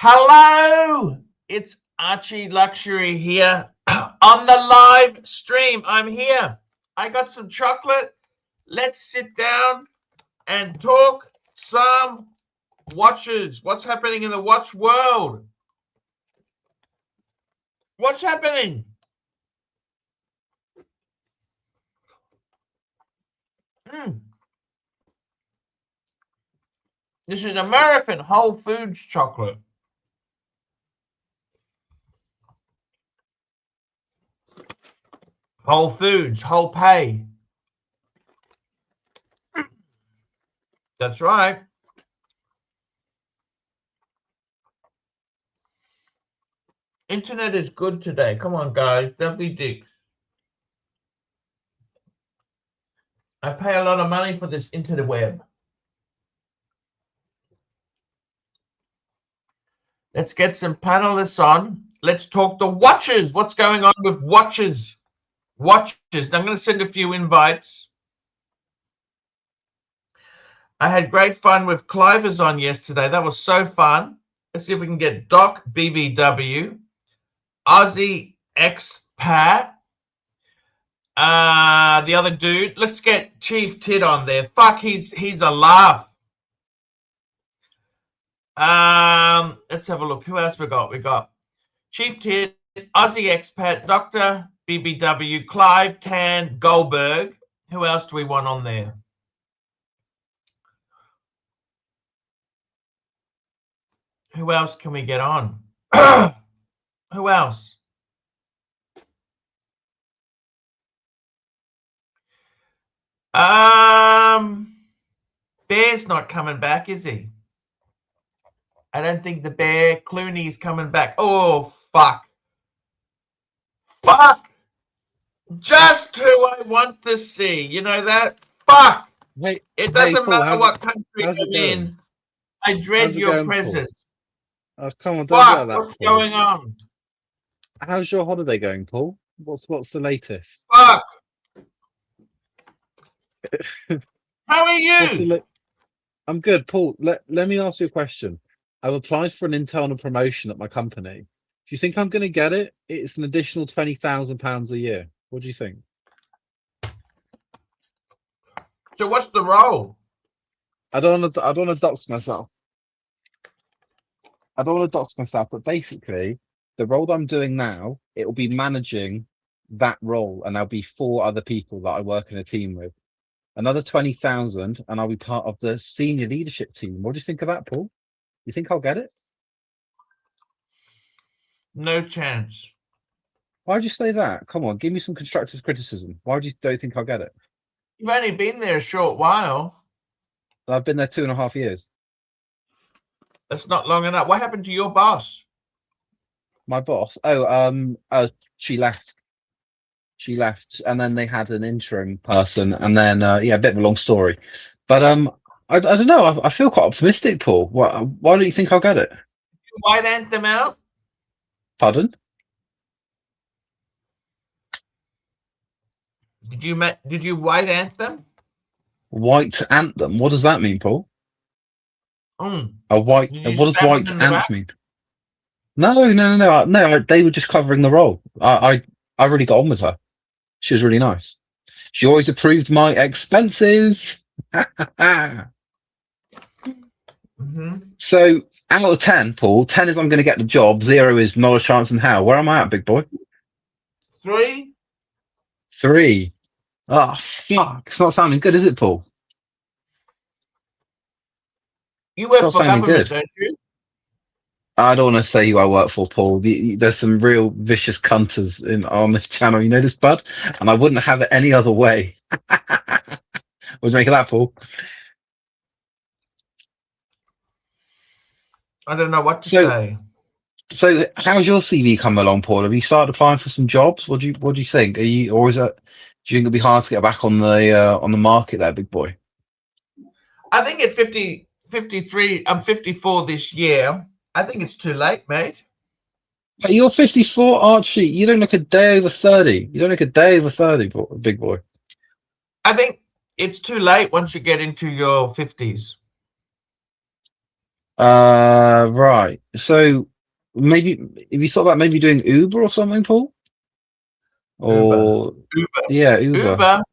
Hello, it's ArchieLuxury here on the live stream. I'm here. I got some chocolate. Let's sit down and talk some watches. What's happening in the watch world? What's happening? This is American Whole Foods chocolate. Whole Foods, whole pay. That's right. Internet is good today. Come on, guys. Don't be dicks. I pay a lot of money for this interweb. Let's get some panelists on. Let's talk the watches. What's going on with watches? Watches. I'm going to send a few invites. I had great fun with Clivers on yesterday. That was so fun. Let's see if we can get Doc BBW, Aussie Expat, the other dude. Let's get Chief Tit on there. Fuck, he's a laugh. Let's have a look. Who else we got? We got Chief Tit, Aussie Expat, Dr. BBW, Clive, Tan, Goldberg. Who else do we want on there? Who else can we get on? Who else? Bear's not coming back, is he? I don't think the Bear Clooney's coming back. Oh, fuck. Fuck. Just who I want to see. You know that? Fuck. Wait, it doesn't matter what country I'm in. I dread your presence. Oh, come on, don't fuck, that, what's Paul. Going on? How's your holiday going, Paul? What's the latest? Fuck. How are you? I'm good, Paul. Let me ask you a question. I've applied for an internal promotion at my company. Do you think I'm going to get it? It's an additional £20,000 a year. What do you think? So what's the role? I don't want to dox myself. But basically, the role that I'm doing now, it will be managing that role, and there'll be 4 other people that I work in a team with. Another 20,000, and I'll be part of the senior leadership team. What do you think of that, Paul? You think I'll get it? No chance. Why'd you say that? Come on, give me some constructive criticism. Why don't you think I'll get it? You've only been there a short while. I've been there 2.5 years. That's not long enough. What happened to your boss? My boss? She left. She left, and then they had an interim person, and then yeah, a bit of a long story. But I don't know. I feel quite optimistic, Paul. Why don't you think I'll get it? Did you white anthem out? Pardon? Did you white anthem? White anthem? What does that mean, Paul? A white. What does white anthem mean? No. They were just covering the role. I really got on with her. She was really nice. She always approved my expenses. So out of 10, Paul, 10 is I'm going to get the job. 0 is not a chance in hell. Where am I at, big boy? 3. 3. Oh, fuck. It's not sounding good, is it, Paul? You work for government, don't you? I don't want to say who I work for, Paul. There's some real vicious cunters on this channel. You know this, bud? And I wouldn't have it any other way. What do you make of that, Paul? I don't know what to say. So how's your CV come along, Paul? Have you started applying for some jobs? What do you think? Do you think it'll be hard to get back on the market there, big boy? I think at 53, I'm 54 this year. I think it's too late, mate. But you're 54, Archie. You don't look a day over 30. You don't look a day over 30, big boy. I think it's too late once you get into your 50s. Right. So maybe have you thought about maybe doing Uber or something, Paul? Uber, Or Uber, yeah, Uber. Uber,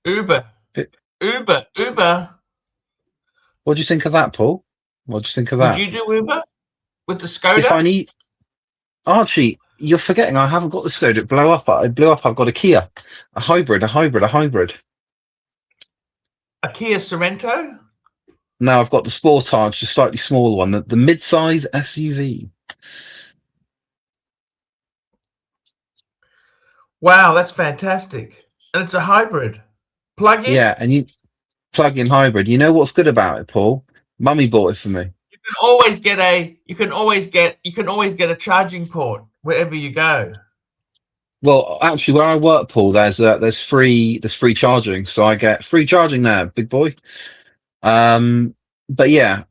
Uber, It- Uber, Uber. What do you think of that, Paul? What do you think of Would that? you do Uber with the If I Skoda? need Archie, you're forgetting I haven't got the Skoda. It blew up. It blew up. I've got a Kia, a hybrid, a hybrid, a hybrid. A Kia Sorento? Now I've got the Sportage, the slightly smaller one, the mid-size SUV. Wow, that's fantastic. And it's a hybrid. Plug-in? Yeah, and you plug-in hybrid. You know what's good about it, Paul? Mummy bought it for me. You can always get a charging port wherever you go. Well, actually, where I work, Paul, there's free charging, so I get free charging there, big boy. But yeah.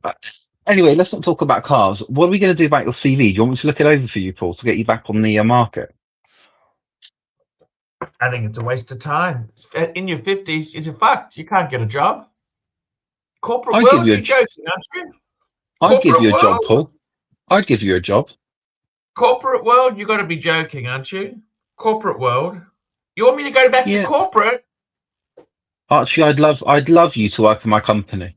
Anyway, let's not talk about cars. What are we going to do about your CV? Do you want me to look it over for you, Paul, to get you back on the market? I think it's a waste of time. In your 50s, you're fucked. You can't get a job. Corporate I'd give world, you you're joking, aren't you? I'd give Corporate you a job, world, Paul. I'd give you a job. corporate world, you got to be joking, aren't you? Corporate world. You want me to go back to Yeah, corporate? Archie, I'd love you to work in my company.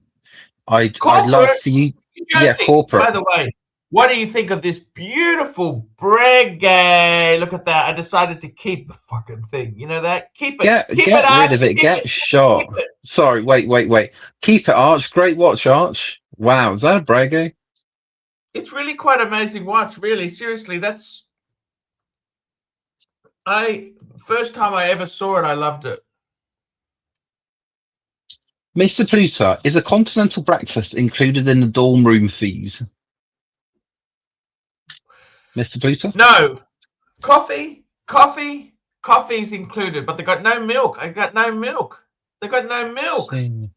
I'd love Corporate? for you. You're Yeah, joking. By corporate. the way, what do you think of this beautiful Breguet? Look at that. I decided to keep the fucking thing. You know that? Keep it. Keep it, Get rid of Archie. it. Get Keep shot. it. Sorry, wait. Keep it, Arch. Great watch, Arch. Wow, is that a Brege? It's really quite amazing watch, really. Seriously, first time I ever saw it, I loved it. Mr. Pluter, is a continental breakfast included in the dorm room fees? Mr. Pluter? No. Coffee's included, but they got no milk. They got no milk. See.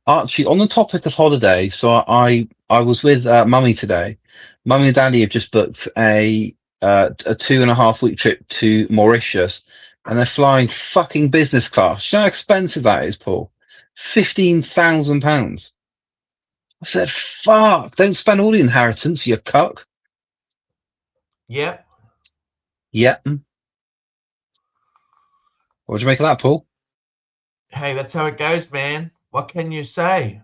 Archie, on the topic of holiday, so I was with Mummy today. Mummy and Daddy have just booked a 2.5 week trip to Mauritius, and they're flying fucking business class. You know how expensive that is, Paul? £15,000. I said, "Fuck! Don't spend all the inheritance, you cuck." Yeah. Yep. What do you make of that, Paul? Hey, that's how it goes, man. What can you say?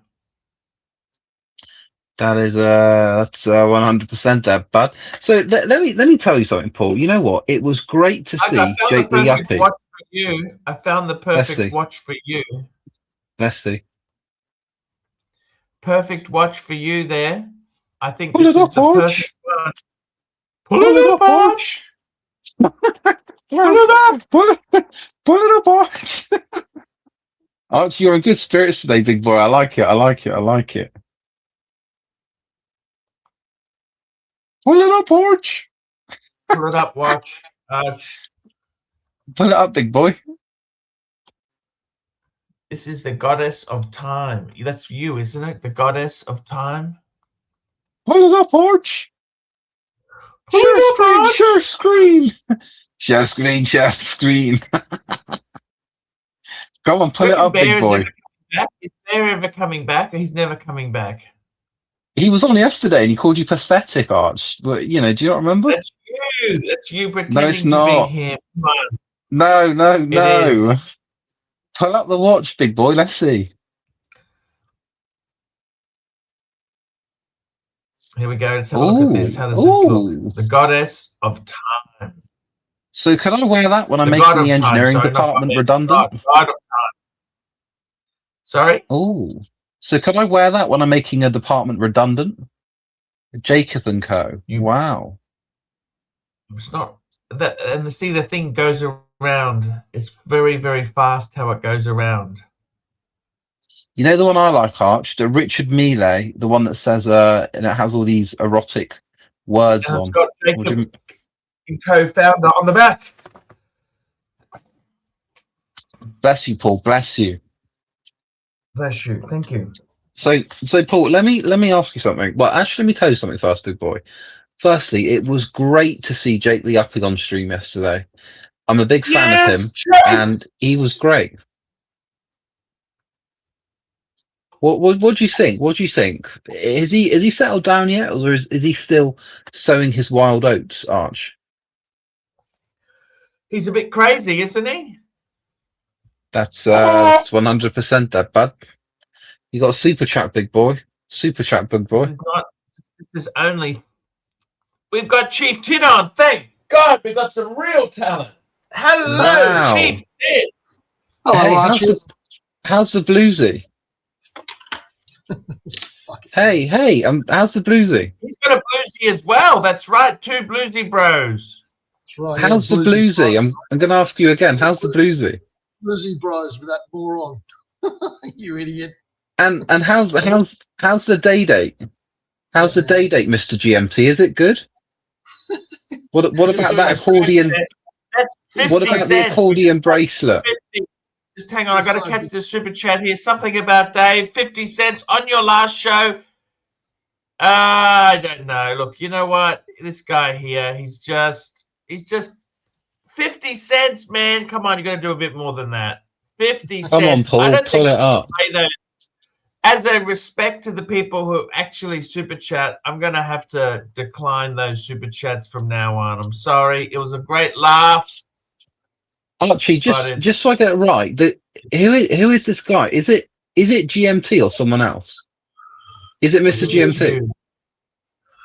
That is that's 100% there, bud. So let me tell you something, Paul. You know what? It was great to I see found the Jake the perfect Yuppie. watch for you. I found the Let's perfect see. watch for you. Let's see. Perfect watch for you there. I think Pull this it is up, the Arch. perfect one. Pull Pull it it up, up, Arch. Arch. Pull it up. Pull it up, Arch. Arch, you're in good spirits today, big boy. I like it. I like it. I like it. Pull it up, Arch. Pull it up, watch. Arch. Pull it up, big boy. This is the goddess of time. That's you, isn't it? The goddess of time. Pull it up, Arch. Pull Share it up, screen, share Arch. screen. Share screen, share screen. Come on, pull it up, big boy. Is Bear ever coming back? Or he's never coming back. He was on yesterday and he called you pathetic, Arch. But, you know, do you not remember? That's you. That's you No, pretending it's to be not. him. Come on. It is. No. Pull up the watch, big boy. Let's see. Here we go. Let's have a look at this. How does this look? The goddess of time. So can I wear that when I'm The making god the of time. engineering Sorry, not department goddess. redundant? God of time. Sorry? Oh. So can I wear that when I'm making a department redundant? Jacob and Co. Wow. It's not that, and see, the thing goes around. It's very, very fast how it goes around. You know the one I like, Arch? The Richard Mille, the one that says and it has all these erotic words And on. it's got Jacob and co-founder on the back. Bless you, Paul. Bless you. Bless you. Thank you. So Paul, let me ask you something. Well, actually, let me tell you something first, big boy. Firstly, it was great to see Jake the Upping on stream yesterday. I'm a big fan of him, Jake! and he was great. What do you think? What do you think? Is he settled down yet, or is he still sowing his wild oats, Arch? He's a bit crazy, isn't he? That's 100% that, bud. You got a super chat, big boy. Super chat, big boy. This is not. This is only. We've got Chief Tit on. Thank God, we've got some real talent. Hello, Wow. Chief Tit. Hello, Hey, Archie. how's the bluesy? Hey, how's the bluesy? He's got a bluesy as well. That's right, 2 bluesy bros. That's right. How's the bluesy? I'm going to ask you again. How's the bluesy? Bluesy bros with that moron. You idiot. And how's the day date? How's the day date, Mr. GMT? Is it good? What about that accordion? That's 50 What about the cents. accordion bracelet? 50. Just hang on, I've got to catch the super chat here. Something about Dave. 50 cents on your last show. I don't know. Look, you know what? This guy here, he's just 50 cents, man. Come on, you got to do a bit more than that. 50 cents. Come on, Paul, I don't pull think it up. as a respect to the people who actually super chat, I'm going to have to decline those super chats from now on. I'm sorry. It was a great laugh. Archie, just so I get it right, who is this guy? Is it GMT or someone else? Is it Mr. GMT?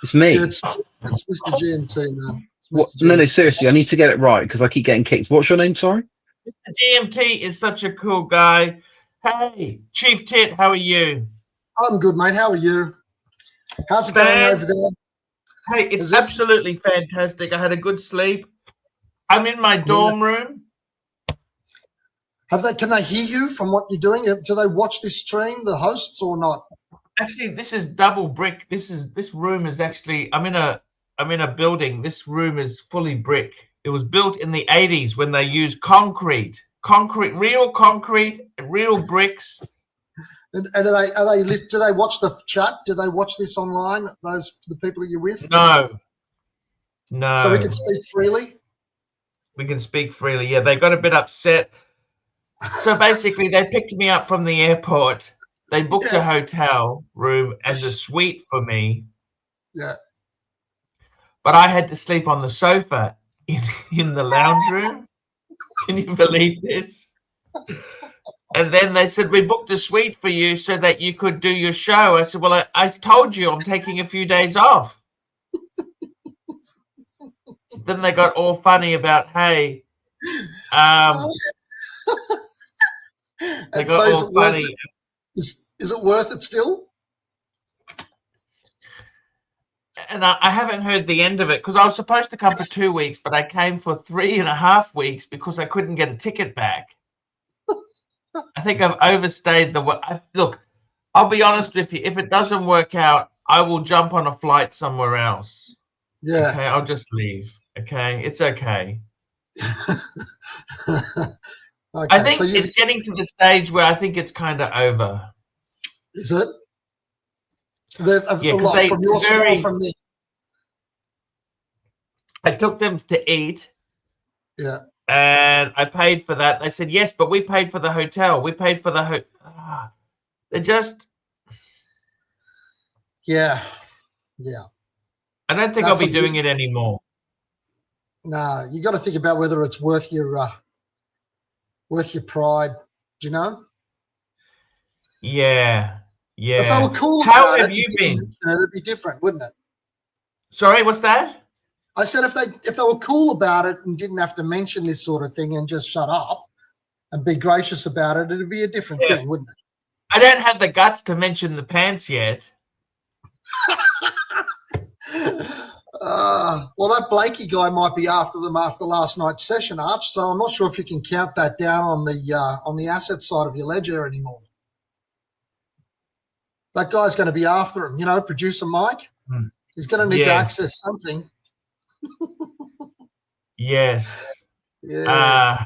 It's me. Yeah, it's Mr. GMT, man. What? No, seriously, I need to get it right because I keep getting kicked. What's your name, sorry? Mr. GMT is such a cool guy. Hey, Chief Tit, how are you? I'm good, mate. How are you? How's it going over there? Hey, it's absolutely fantastic. I had a good sleep. I'm in my dorm room. Can they hear you from what you're doing? Do they watch this stream, the hosts, or not? Actually, this is double brick. This room is actually I'm in a building. This room is fully brick. It was built in the 80s when they used concrete, real bricks. And do they watch the chat? Do they watch this online? The people that you're with? No. So we can speak freely. We can speak freely. Yeah, they got a bit upset. So basically, they picked me up from the airport. They booked a hotel room as a suite for me. Yeah. But I had to sleep on the sofa in the lounge room. Can you believe this? And then they said, we booked a suite for you so that you could do your show. I said, well, I told you I'm taking a few days off. Then they got all funny about, hey, they got so all funny. Is it worth it still? And I haven't heard the end of it because I was supposed to come for 2 weeks, but I came for 3.5 weeks because I couldn't get a ticket back. I think I've overstayed look, I'll be honest with you. If it doesn't work out, I will jump on a flight somewhere else. Yeah. Okay, I'll just leave. Okay, it's okay. Okay, I think it's getting to the stage where I think it's kind of over. Is it? Yeah, from your side or from me? I took them to eat. Yeah. And I paid for that. They said, yes, but we paid for the hotel. We paid for the hotel. They're just. Yeah. Yeah. I don't think I'll be doing it anymore. No, you got to think about whether it's worth your pride. Do you know? Yeah. Yeah. If they were cool How about have it, you been? It'd be different, wouldn't it? Sorry, what's that? I said if they were cool about it and didn't have to mention this sort of thing and just shut up and be gracious about it, it'd be a different thing, wouldn't it? I don't have the guts to mention the pants yet. Well, that Blakey guy might be after them after last night's session, Arch. So I'm not sure if you can count that down on the asset side of your ledger anymore. That guy's going to be after him, producer Mike. He's going to need to access something. Yes. Yeah.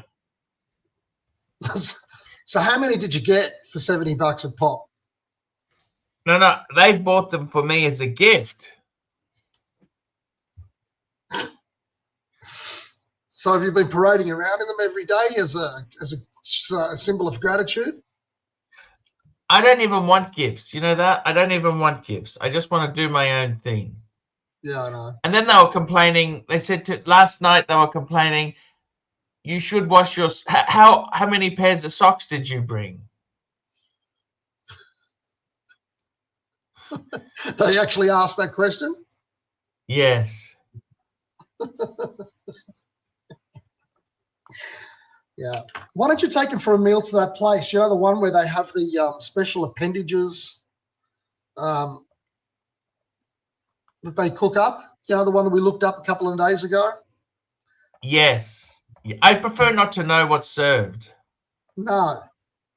So how many did you get for $70 a pop? No, they bought them for me as a gift. So have you been parading around in them every day as a symbol of gratitude? I don't even want gifts. You know that? I don't even want gifts. I just want to do my own thing. Yeah, I know. And then they were complaining. They said last night they were complaining, you should wash your... How many pairs of socks did you bring? They actually asked that question? Yes. Yeah. Why don't you take them for a meal to that place? You know, the one where they have the special appendages that they cook up? You know, the one that we looked up a couple of days ago? Yes. I prefer not to know what's served. No,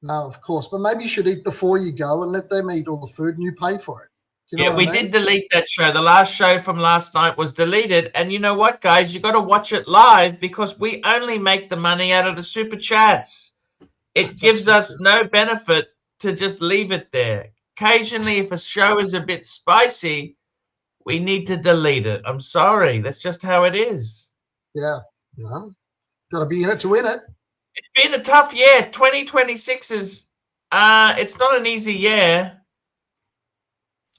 of course. But maybe you should eat before you go and let them eat all the food and you pay for it. You know We did delete that show. The last show from last night was deleted. And you know what, guys? You got to watch it live because we only make the money out of the super chats. It gives us no benefit to just leave it there. Occasionally, if a show is a bit spicy, we need to delete it. I'm sorry. That's just how it is. Yeah. You know, got to be in it to win it. It's been a tough year. 2026 is, it's not an easy year.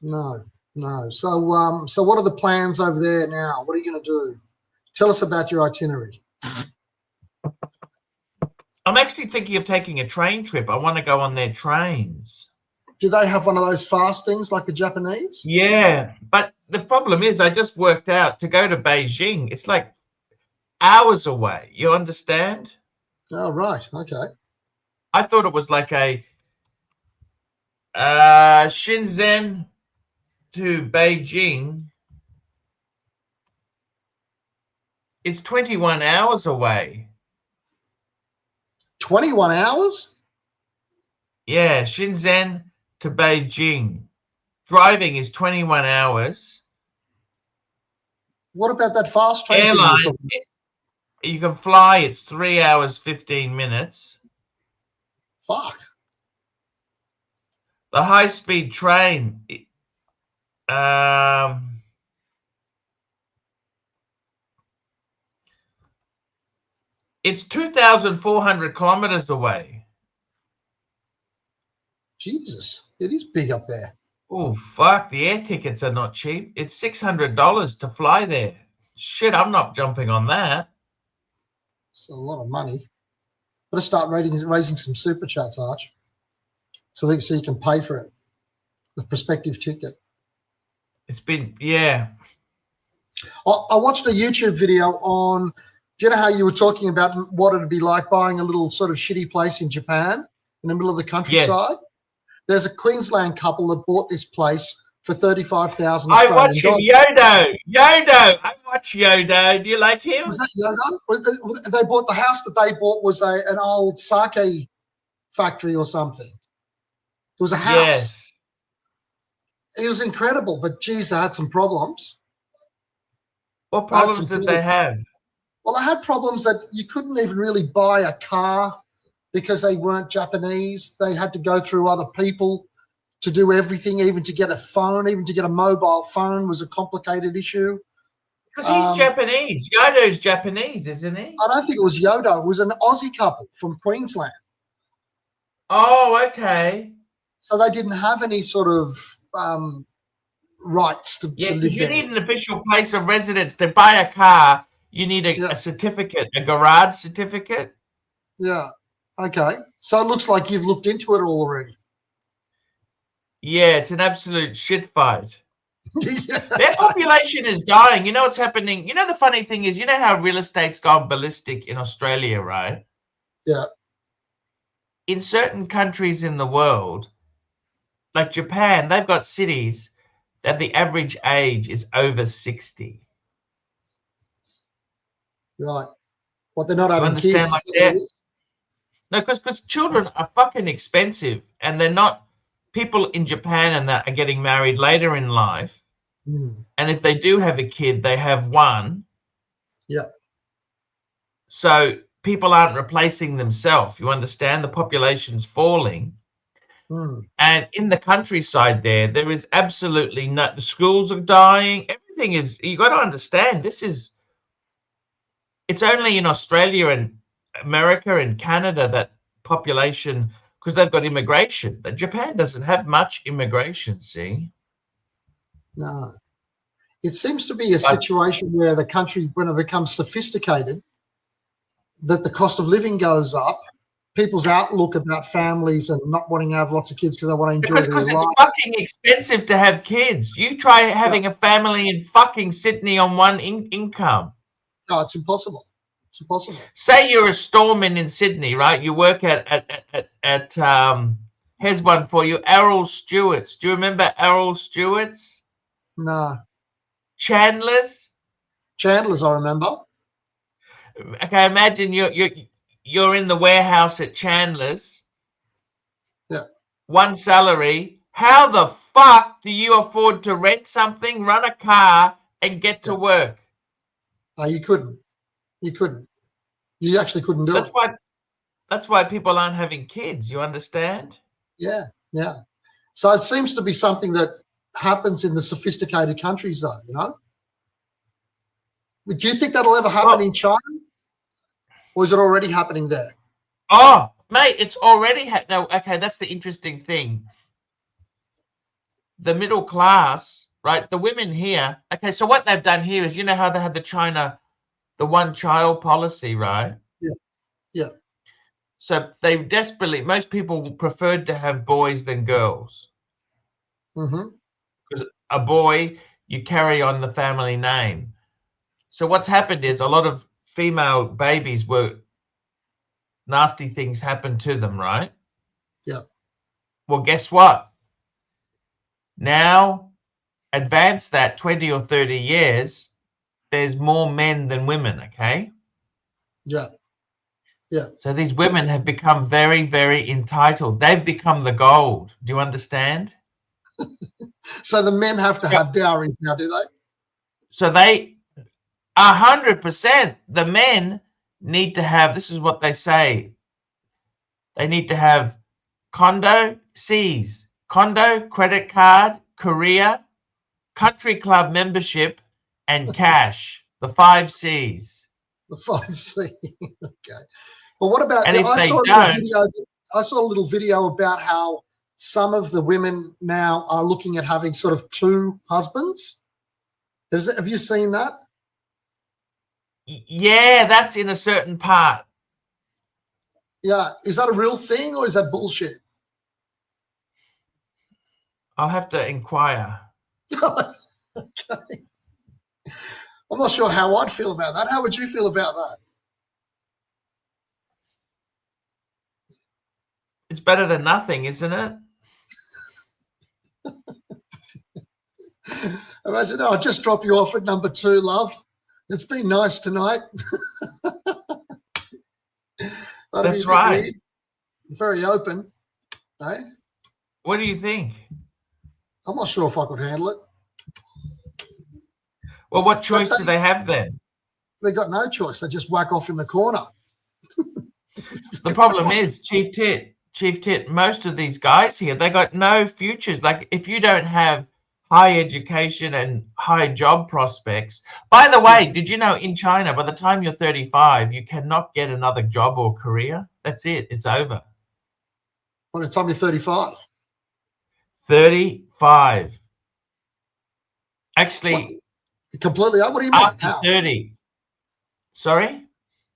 No. So what are the plans over there now? What are you going to do? Tell us about your itinerary. I'm actually thinking of taking a train trip. I want to go on their trains. Do they have one of those fast things like the Japanese? Yeah, but the problem is I just worked out to go to Beijing. It's like hours away. You understand? Oh, right. Okay. I thought it was like a Shenzhen to Beijing. It's 21 hours away. 21 hours? Yeah, Shenzhen to Beijing. Driving is 21 hours. What about that fast train? Airline, you can fly, it's 3 hours, 15 minutes. Fuck. The high-speed train, it's 2,400 kilometers away. Jesus, it is big up there. Oh, fuck, the air tickets are not cheap. It's $600 to fly there. Shit, I'm not jumping on that. It's a lot of money. Got to start raising some super chats, Arch, so you can pay for it, the prospective ticket. It's been, yeah. I watched a YouTube video on, do you know how you were talking about what it'd be like buying a little sort of shitty place in Japan in the middle of the countryside? Yes. There's a Queensland couple that bought this place for 35,000 I Australian watch him, dollars. Yodo. I watch Yodo. Do you like him? Was that Yodo? They bought the house that they bought was an old sake factory or something. It was a house. Yes. It was incredible, but geez, they had some problems. What problems did they have? Well, they had problems that you couldn't even really buy a car because they weren't Japanese. They had to go through other people to do everything, even to get a phone, even to get a mobile phone was a complicated issue. Because he's Japanese. Yodo's Japanese, isn't he? I don't think it was Yodo. It was an Aussie couple from Queensland. Oh, okay. So they didn't have any sort of rights to live because you there. need an official place of residence. To buy a car, you need a certificate, a garage certificate. Yeah. Okay. So it looks like you've looked into it all already. Yeah, it's an absolute shit fight. Yeah. Their population is dying. You know what's happening? You know, the funny thing is, you know how real estate's gone ballistic in Australia, right? Yeah. In certain countries in the world, like Japan, they've got cities that the average age is over 60. Right. What, they're not having understand, kids? like that? No, because children are fucking expensive, and they're not. People in Japan and that are getting married later in life, and if they do have a kid, they have one. Yeah. So people aren't replacing themselves. You understand? The population's falling. And in the countryside there is absolutely no, the schools are dying. Everything is, you got to understand, it's only in Australia and America and Canada that population because they've got immigration. Japan doesn't have much immigration, see? No. It seems to be a situation where the country, when it becomes sophisticated, that the cost of living goes up, people's outlook about families and not wanting to have lots of kids because they want to enjoy their Because life. it's fucking expensive to have kids. You try having a family in fucking Sydney on one income. No, it's impossible. It's impossible. Say you're a storeman in Sydney, right? You work at here's one for you, Errol Stewart's. Do you remember Errol Stewart's? No. Chandler's, I remember. Okay, imagine you're in the warehouse at Chandler's. Yeah. One salary. How the fuck do you afford to rent something, run a car, and get to work? You couldn't. You couldn't. You actually couldn't do it. That's why people aren't having kids. You understand? Yeah, yeah. So it seems to be something that happens in the sophisticated countries, though. You know. Do you think that'll ever happen in China, or is it already happening there? Oh, mate, it's already no. Okay, that's the interesting thing. The middle class, right? The women here. Okay, so what they've done here is, you know how they had the one-child policy, right? Yeah, yeah. So they desperately, most people preferred to have boys than girls. Mm-hmm. Because a boy, you carry on the family name. So what's happened is a lot of female babies nasty things happened to them, right? Yeah. Well, guess what? Now, advance that 20 or 30 years, there's more men than women, okay? Yeah. Yeah. So these women have become very, very entitled. They've become the gold. Do you understand? So the men have to have dowries now, do they? So they, 100%, the men need to have, this is what they say, they need to have condo, credit card, career, country club membership, and cash. The 5 C's. The 5 C. Okay. But what about? And if I they saw don't, I saw a little video about how some of the women now are looking at having sort of 2 husbands. Have you seen that? Yeah, that's in a certain part. Yeah. Is that a real thing or is that bullshit? I'll have to inquire. Okay. I'm not sure how I'd feel about that. How would you feel about that? It's better than nothing, isn't it? Imagine, I'll just drop you off at number 2, love. It's been nice tonight. That's right. Weird. Very open. Eh? What do you think? I'm not sure if I could handle it. Well, what choice do they have then? They got no choice. They just whack off in the corner. The problem is, Chief Tit, most of these guys here, they got no futures. Like, if you don't have high education and high job prospects. By the way, did you know in China, by the time you're 35, you cannot get another job or career? That's it. It's over. By the time you're 35? 35. Actually, what? Completely. What do you mean? After How? 30. Sorry?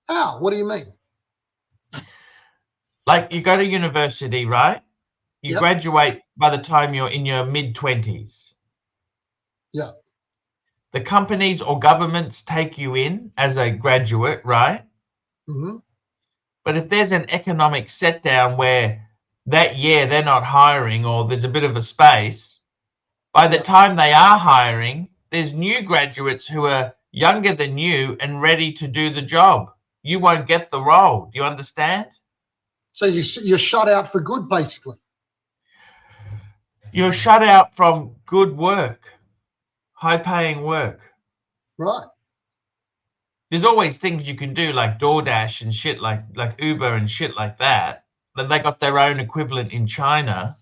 How? What do you mean? Like, you go to university, right? You graduate by the time you're in your mid-20s. Yeah. The companies or governments take you in as a graduate, right? Mm-hmm. But if there's an economic set down where that year they're not hiring or there's a bit of a space, by the time they are hiring, there's new graduates who are younger than you and ready to do the job. You won't get the role. Do you understand? So you're shut out for good, basically. You're shut out from good work, high-paying work. Right. There's always things you can do like DoorDash and shit like Uber and shit like that. But they got their own equivalent in China.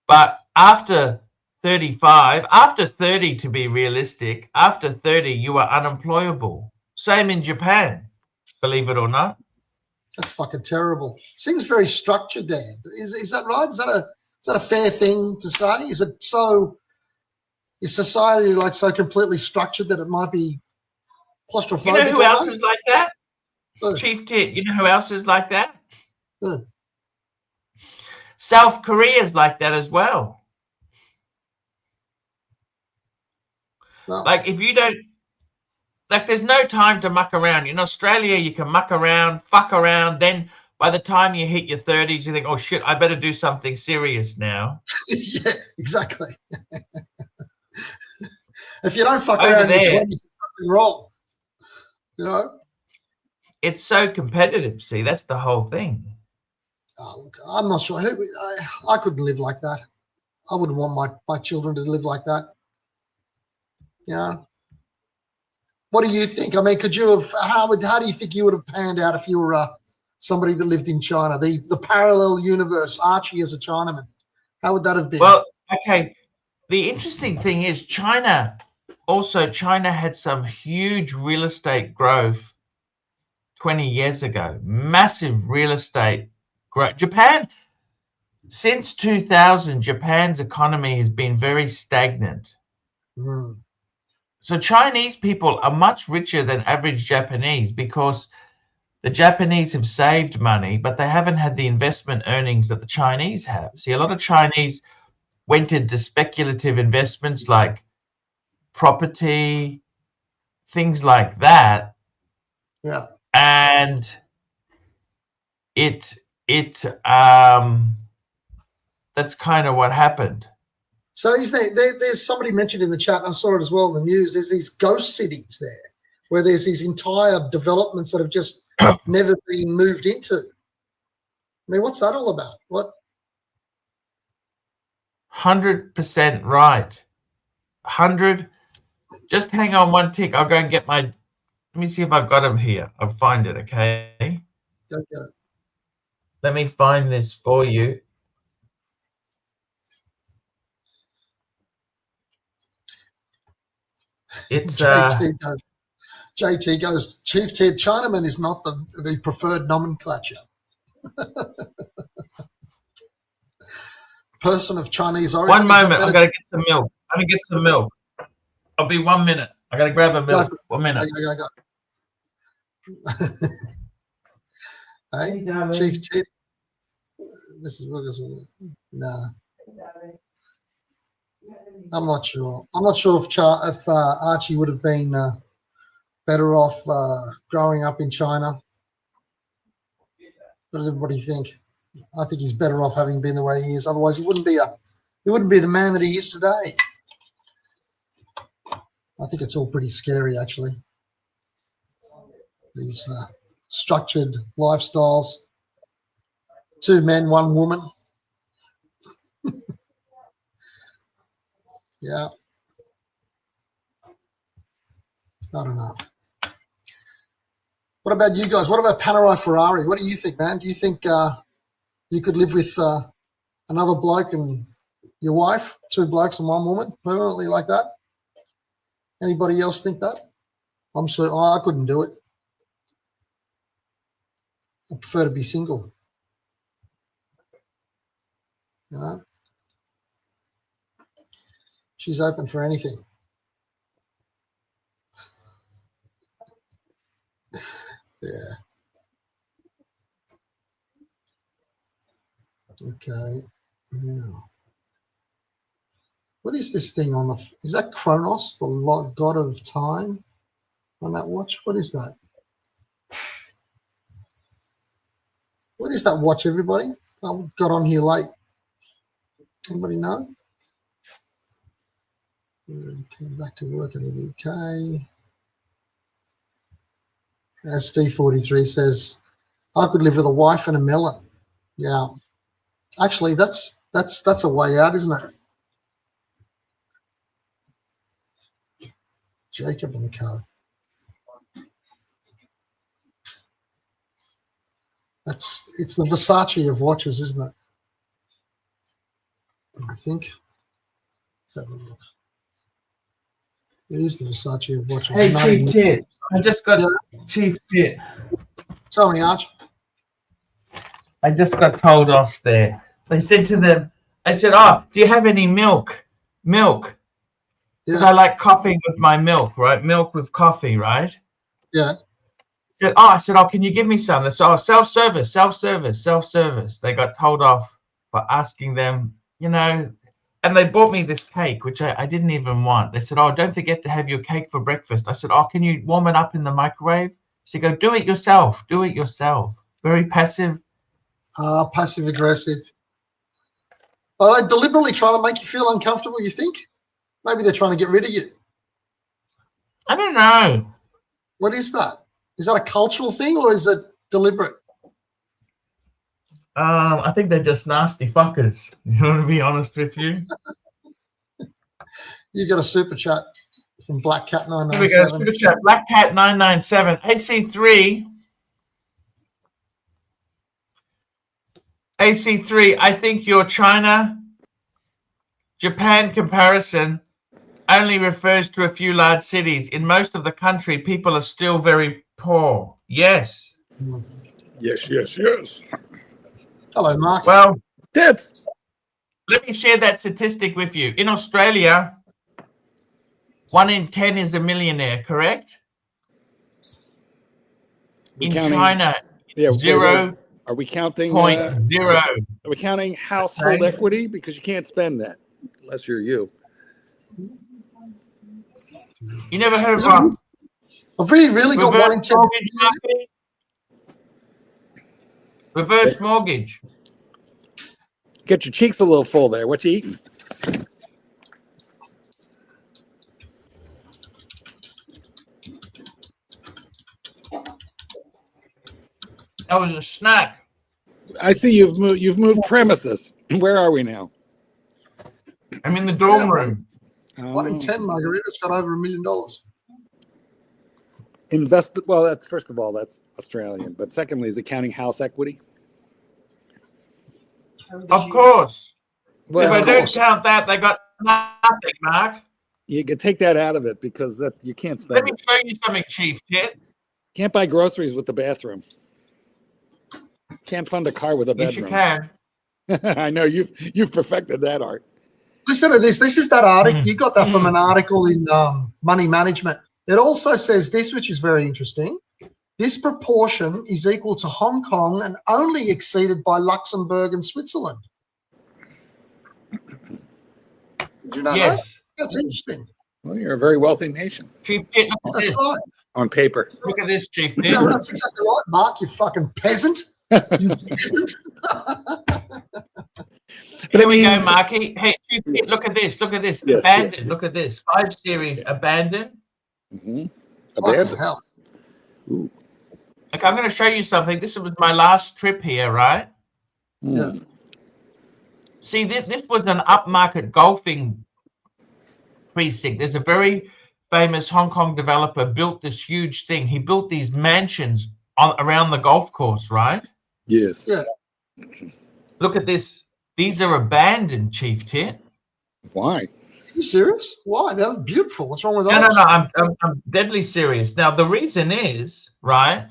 But after 35, after 30 to be realistic, after 30 you are unemployable. Same in Japan, believe it or not. That's fucking terrible. Seems very structured there. Is that right? Is that a fair thing to say? Is it so? Is society like so completely structured that it might be claustrophobic? You know who else is like that? Who? Chief Tit. You know who else is like that? Who? South Korea is like that as well. Well, Like if you don't, like there's no time to muck around. In Australia, you can muck around, fuck around. Then by the time you hit your 30s, you think, oh shit, I better do something serious now. yeah, exactly. If you don't fuck Over around in there, your 20s, there's something wrong. You know? It's so competitive. See, that's the whole thing. Oh, look, I'm not sure. I couldn't live like that. I wouldn't want my children to live like that. You know? What do you think? I mean, could you have? How do you think you would have panned out if you were somebody that lived in China? The parallel universe, Archie as a Chinaman. How would that have been? Well, okay. The interesting thing is China had some huge real estate growth 20 years ago. Massive real estate growth. Japan, since 2000, Japan's economy has been very stagnant. Mm. So Chinese people are much richer than average Japanese because the Japanese have saved money, but they haven't had the investment earnings that the Chinese have. See, a lot of Chinese went into speculative investments like property, things like that. Yeah. And that's kind of what happened. So is there's somebody mentioned in the chat, and I saw it as well in the news, there's these ghost cities there where there's these entire developments that have just never been moved into. I mean, what's that all about? What? 100% right. 100. Just hang on one tick. I'll go and get my. Let me see if I've got them here. I'll find it. Okay. Okay. Let me find this for you. It's JT goes, Chief Ted, Chinaman is not the preferred nomenclature. Person of Chinese origin. One moment. I've got to get some milk. I'm going to get some milk. I'll be 1 minute. I got to grab a milk. 1 minute. Go. Hey, Chief Ted. Mrs. Wilkerson. Nah. I'm not sure. I'm not sure if Archie would have been better off growing up in China. What does everybody think? I think he's better off having been the way he is. Otherwise, he wouldn't be the man that he is today. I think it's all pretty scary, actually. These structured lifestyles. 2 men, 1 woman. Yeah. I don't know. What about you guys? What about Panerai Ferrari? What do you think, man? Do you think you could live with another bloke and your wife, 2 blokes and 1 woman, permanently like that? Anybody else think that? I'm sure I couldn't do it. I prefer to be single. You know? She's open for anything. Yeah. Okay. Yeah. What is this thing on the? Is that Kronos, the god of time, on that watch? What is that? What is that watch, everybody? I got on here late. Anybody know? Came back to work in the UK. As D43 says, I could live with a wife and a melon. Yeah. Actually, that's a way out, isn't it? Jacob and Co. It's the Versace of watches, isn't it? I think. Let's have a look. It is the Versace of watches. Hey, Chief Tit. I just got Chief Tit. Tell me, Arch. I just got told off there. They said to them, I said, oh, do you have any milk? Milk. Because I like coughing with my milk, right? Milk with coffee, right? Yeah. I said, oh, can you give me some? They said, oh, self-service, self-service, self-service. They got told off for asking them, you know, and they bought me this cake, which I didn't even want. They said, oh, don't forget to have your cake for breakfast. I said, oh, can you warm it up in the microwave? She go, do it yourself. Do it yourself. Very passive. Passive aggressive. Are they deliberately trying to make you feel uncomfortable, you think? Maybe they're trying to get rid of you. I don't know. What is that? Is that a cultural thing or is it deliberate? I think they're just nasty fuckers. You want to be honest with you? You got a super chat from Black Cat Here we go. 997. Super chat. Black Cat 997. AC3. AC3. I think your China-Japan comparison only refers to a few large cities. In most of the country, people are still very poor. Yes. Yes, yes, yes. Hello, Mark. Well, Tits. let me share that statistic with you. In Australia, 1 in 10 is a millionaire, correct? In China, yeah, 0.0. Are we counting? Are we counting household equity? Because you can't spend that unless you're you. You never heard of one? I've really got 1 in 10. Reverse mortgage. Get your cheeks a little full there. What you eating? That was a snack. I see you've moved premises. Where are we now? I'm in the dorm room. 1 in 10 margaritas got over $1 million. Well, that's first of all, that's Australian. But secondly, is it counting house equity? Of course. Well, if I don't count that, they got nothing, Mark. You can take that out of it because that you can't spend. Let me show you something, Chief Tit. Can't buy groceries with the bathroom. Can't fund a car with a bedroom. Yes, you can. I know you've perfected that art. Listen to this. This is that article. You got that from an article in Money Management. It also says this, which is very interesting. This proportion is equal to Hong Kong and only exceeded by Luxembourg and Switzerland. Did you know that? That's interesting. Well, you're a very wealthy nation. Chief Tit, look at That's this. right. On paper. Look at this, Chief Tit. No, that's exactly right, Mark. You fucking peasant. You peasant. But here we go, Marky. Hey, Chief Tit, look at this. Look at this. Yes, abandoned. yes. Look at this. 5 series abandoned. Abandoned. Hell. Ooh. Okay, I'm going to show you something. This was my last trip here, right? Yeah. See, this was an upmarket golfing precinct. There's a very famous Hong Kong developer built this huge thing. He built these mansions around the golf course, right? Yes. Yeah. Look at this. These are abandoned, Chief Tit. Why? Are you serious? Why? They're beautiful. What's wrong with those? No. I'm deadly serious. Now, the reason is, right?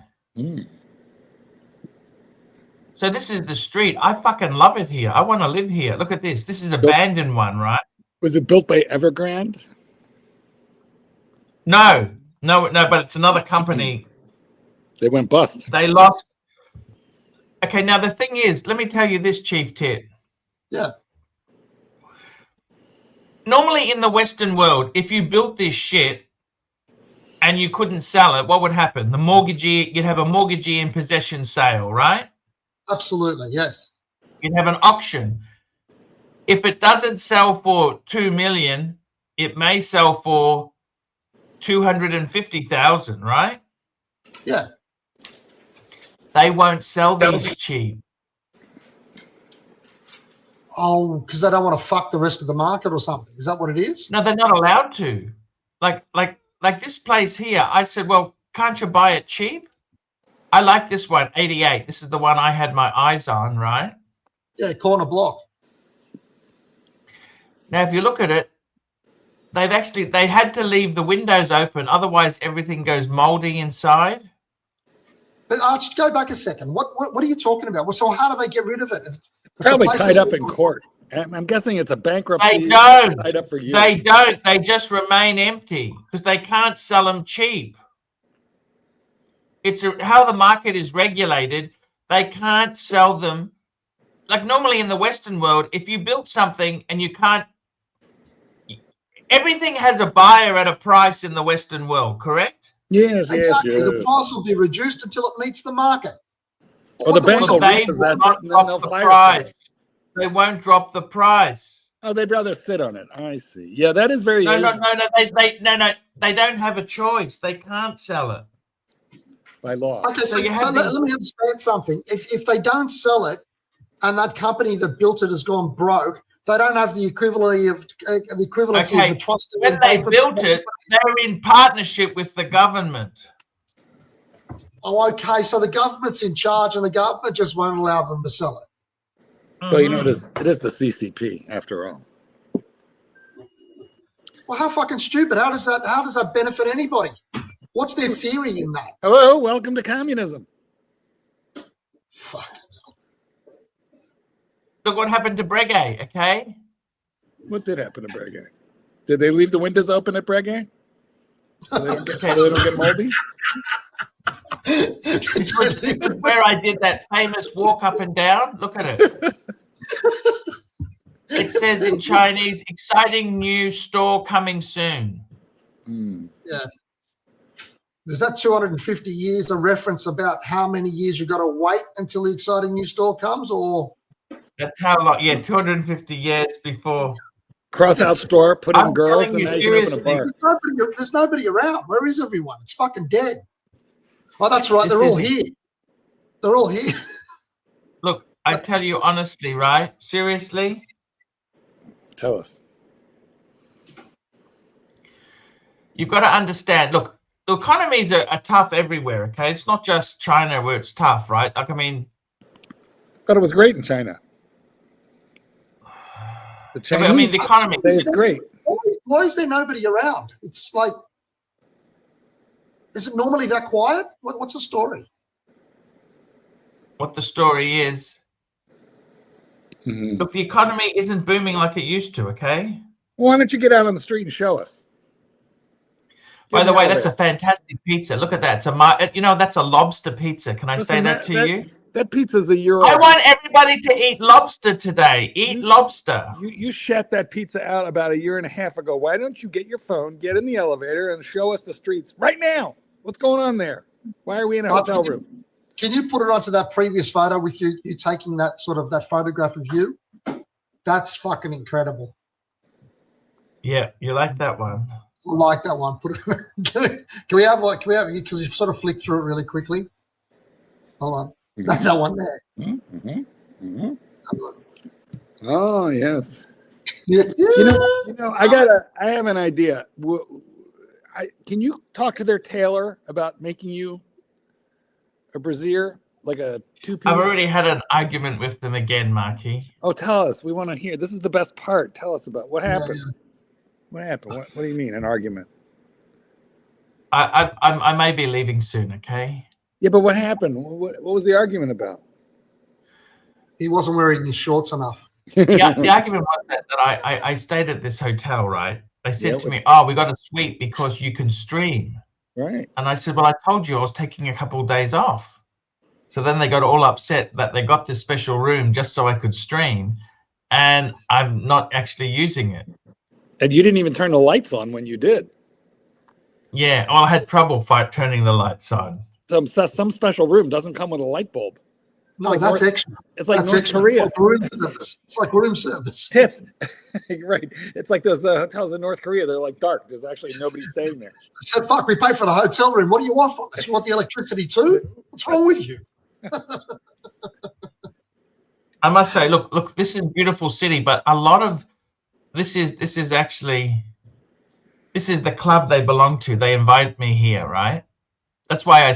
So this is the street. I fucking love it here. I want to live here. Look at this. This is abandoned one, right? Was it built by Evergrande? No, but it's another company. They went bust. They lost. Okay, now the thing is, let me tell you this, Chief Tit. Yeah. Normally in the Western world, if you built this shit and you couldn't sell it, what would happen? The mortgagee, you'd have a mortgagee in possession sale, right? Absolutely. Yes. You'd have an auction. If it doesn't sell for 2 million, it may sell for 250,000, right? Yeah. They won't sell these cheap. Oh, because they don't want to fuck the rest of the market or something. Is that what it is? No, they're not allowed to. Like this place here, I said, well, can't you buy it cheap? I like this one, 88. This is the one I had my eyes on, right? Yeah, corner block. Now, if you look at it, they had to leave the windows open, otherwise everything goes moldy inside. But Arch, go back a second. What are you talking about? Well, so how do they get rid of it? If Probably tied up in court. I'm guessing it's a bankruptcy. They don't. Tied up for years. They don't. They just remain empty because they can't sell them cheap. It's how the market is regulated. They can't sell them. Like normally in the Western world, if you built something and you can't, everything has a buyer at a price in the Western world, correct? Yes, exactly. yes. The price will be reduced until it meets the market. Or the bank will They repossess will it not and then drop they'll the fire price. it. They won't drop the price. Oh, they'd rather sit on it. I see. Yeah, that is very No. Asian They don't have a choice. They can't sell it. by law. Okay, So so, you so have let, these- let me understand something. If they don't sell it, and that company that built it has gone broke, they don't have the equivalency of Okay, the trust. when they built it, they're in partnership with the government. Oh, okay. So the government's in charge, and the government just won't allow them to sell it. Well, you know, it is the CCP after all. Well, how fucking stupid? How does that benefit anybody? What's their theory in that? Hello, welcome to communism. Fuck. Look what happened to Breguet, okay? What did happen to Breguet? Did they leave the windows open at Breguet? So they don't get moldy? This is where I did that famous walk up and down. Look at it. It says in Chinese, exciting new store coming soon. Yeah. Is that 250 years a reference about how many years you got to wait until the exciting new store comes, or? That's how long, yeah, 250 years before. Cross out store, put in I'm girls, telling and you now you can open a seriously. bar. There's nobody around. Where is everyone? It's fucking dead. Oh, that's right. This They're all is- here. They're all here. Look, I tell you honestly, right? Seriously, Tell us. you've got to understand. Look, the economies are tough everywhere, okay? It's not just China where it's tough, right? Like, I mean, Thought it was great in China. The Chinese I mean, the economy. say it's great. Why is there nobody around? It's like, is it normally that quiet? What's the story? What the story is. Look, the economy isn't booming like it used to, okay? Why don't you get out on the street and show us? By the way, Get that's out a fantastic pizza. Look at that. It's a, you know, that's a lobster pizza. Can I there. say Listen, that to you? That pizza's a euro. I want everybody to eat lobster today. Eat lobster. You shat that pizza out about 1.5 years ago. Why don't you get your phone, get in the elevator, and show us the streets right now? What's going on there? Why are we in a hotel room? Can you put it onto that previous photo with you taking that that photograph of you? That's fucking incredible. Yeah, you like that one. I like that one. Put it. Can we have because you sort of flicked through it really quickly. Hold on. That one there. Oh yes. Yeah. You know, I have an idea. Can you talk to their tailor about making you a brassiere, like a two-piece? I've already had an argument with them again, Marky. Oh, tell us. We want to hear. This is the best part. Tell us about what happened. What happened? What do you mean, an argument? I may be leaving soon, okay? Yeah, but what happened? What was the argument about? He wasn't wearing his shorts enough. Yeah, the argument was that I stayed at this hotel, right? They said to me, oh, we got a suite because you can stream. Right. And I said, well, I told you I was taking a couple of days off. So then they got all upset that they got this special room just so I could stream. And I'm not actually using it. And you didn't even turn the lights on when you did. Yeah, well, I had trouble turning the lights on. Some special room doesn't come with a light bulb. No, like that's North- extra. It's like That's North extra. Korea. It's like room service. It's like room service. Tits. Right. It's like those hotels in North Korea. They're like dark. There's actually nobody staying there. I said, fuck, we pay for the hotel room. What do you want from us? You want the electricity too? What's wrong with you? I must say, look, this is a beautiful city, but a lot of this is actually the club they belong to. They invite me here, right? That's why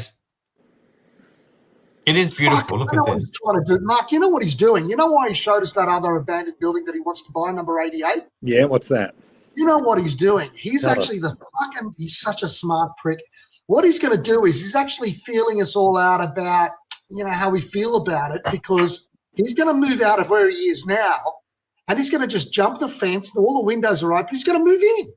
it is beautiful. Look I know at what this. he's trying to do. Mark, you know what he's doing? You know why he showed us that other abandoned building that he wants to buy, number 88? Yeah, what's that? You know what he's doing? He's Tell actually he's such a smart prick. what he's going to do is he's actually feeling us all out about, how we feel about it, because he's going to move out of where he is now, and he's going to just jump the fence. All the windows are open. He's going to move in.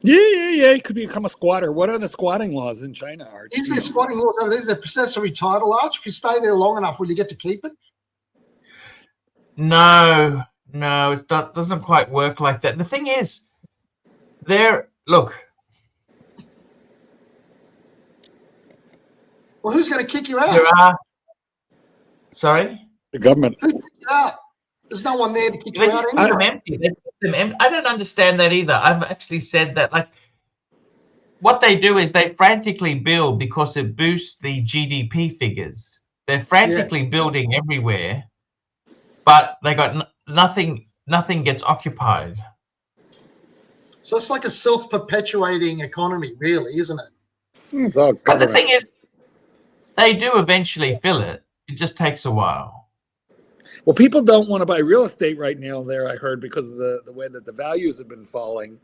Yeah. He could become a squatter. What are the squatting laws in China, Archie? Is there squatting laws over there? Is there possessory title, Arch? If you stay there long enough, will you get to keep it? No, it doesn't quite work like that. The thing is, look. Well, who's going to kick you out? Sorry? The government. Who kicked you out? There's no one there to kick you out Keep anyway. them empty. They keep them empty. I don't understand that either. I've actually said that, like, what they do is they frantically build because it boosts the GDP figures. They're frantically building everywhere, but they got nothing gets occupied. So it's like a self-perpetuating economy, really, isn't it? It's all But the government. thing is, they do eventually fill it. It just takes a while. Well, people don't want to buy real estate right now there, I heard, because of the way that the values have been falling.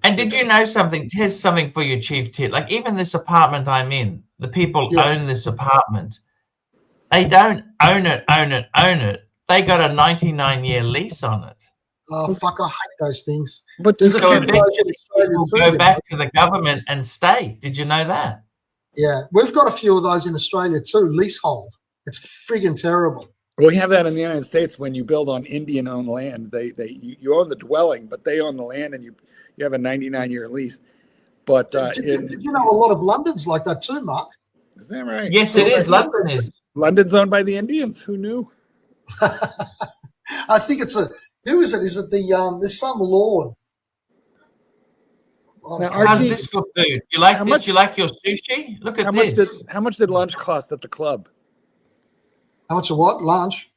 And did you know something? Here's something for you, Chief Tit. Like, even this apartment I'm in, the people own this apartment. They don't own it. They got a 99-year lease on it. Oh, fuck, I hate those things. But There's a So few of those in eventually Australia people too, go yeah. back to the government and stay. Did you know that? Yeah, we've got a few of those in Australia too, leasehold. It's friggin' terrible. we have that in the United States when you build on Indian-owned land. You own the dwelling, but they own the land, and you have a 99-year lease. But Did you know a lot of London's like that too, Mark? is that right? Yes, it is. London is. London's owned by the Indians. Who knew? I think who is it? Is it there's some lord? Oh, Now, How's Archie, this for food? You like how this? much- You like your sushi? Look at how this. much did lunch cost at the club? how much of what? Lunch?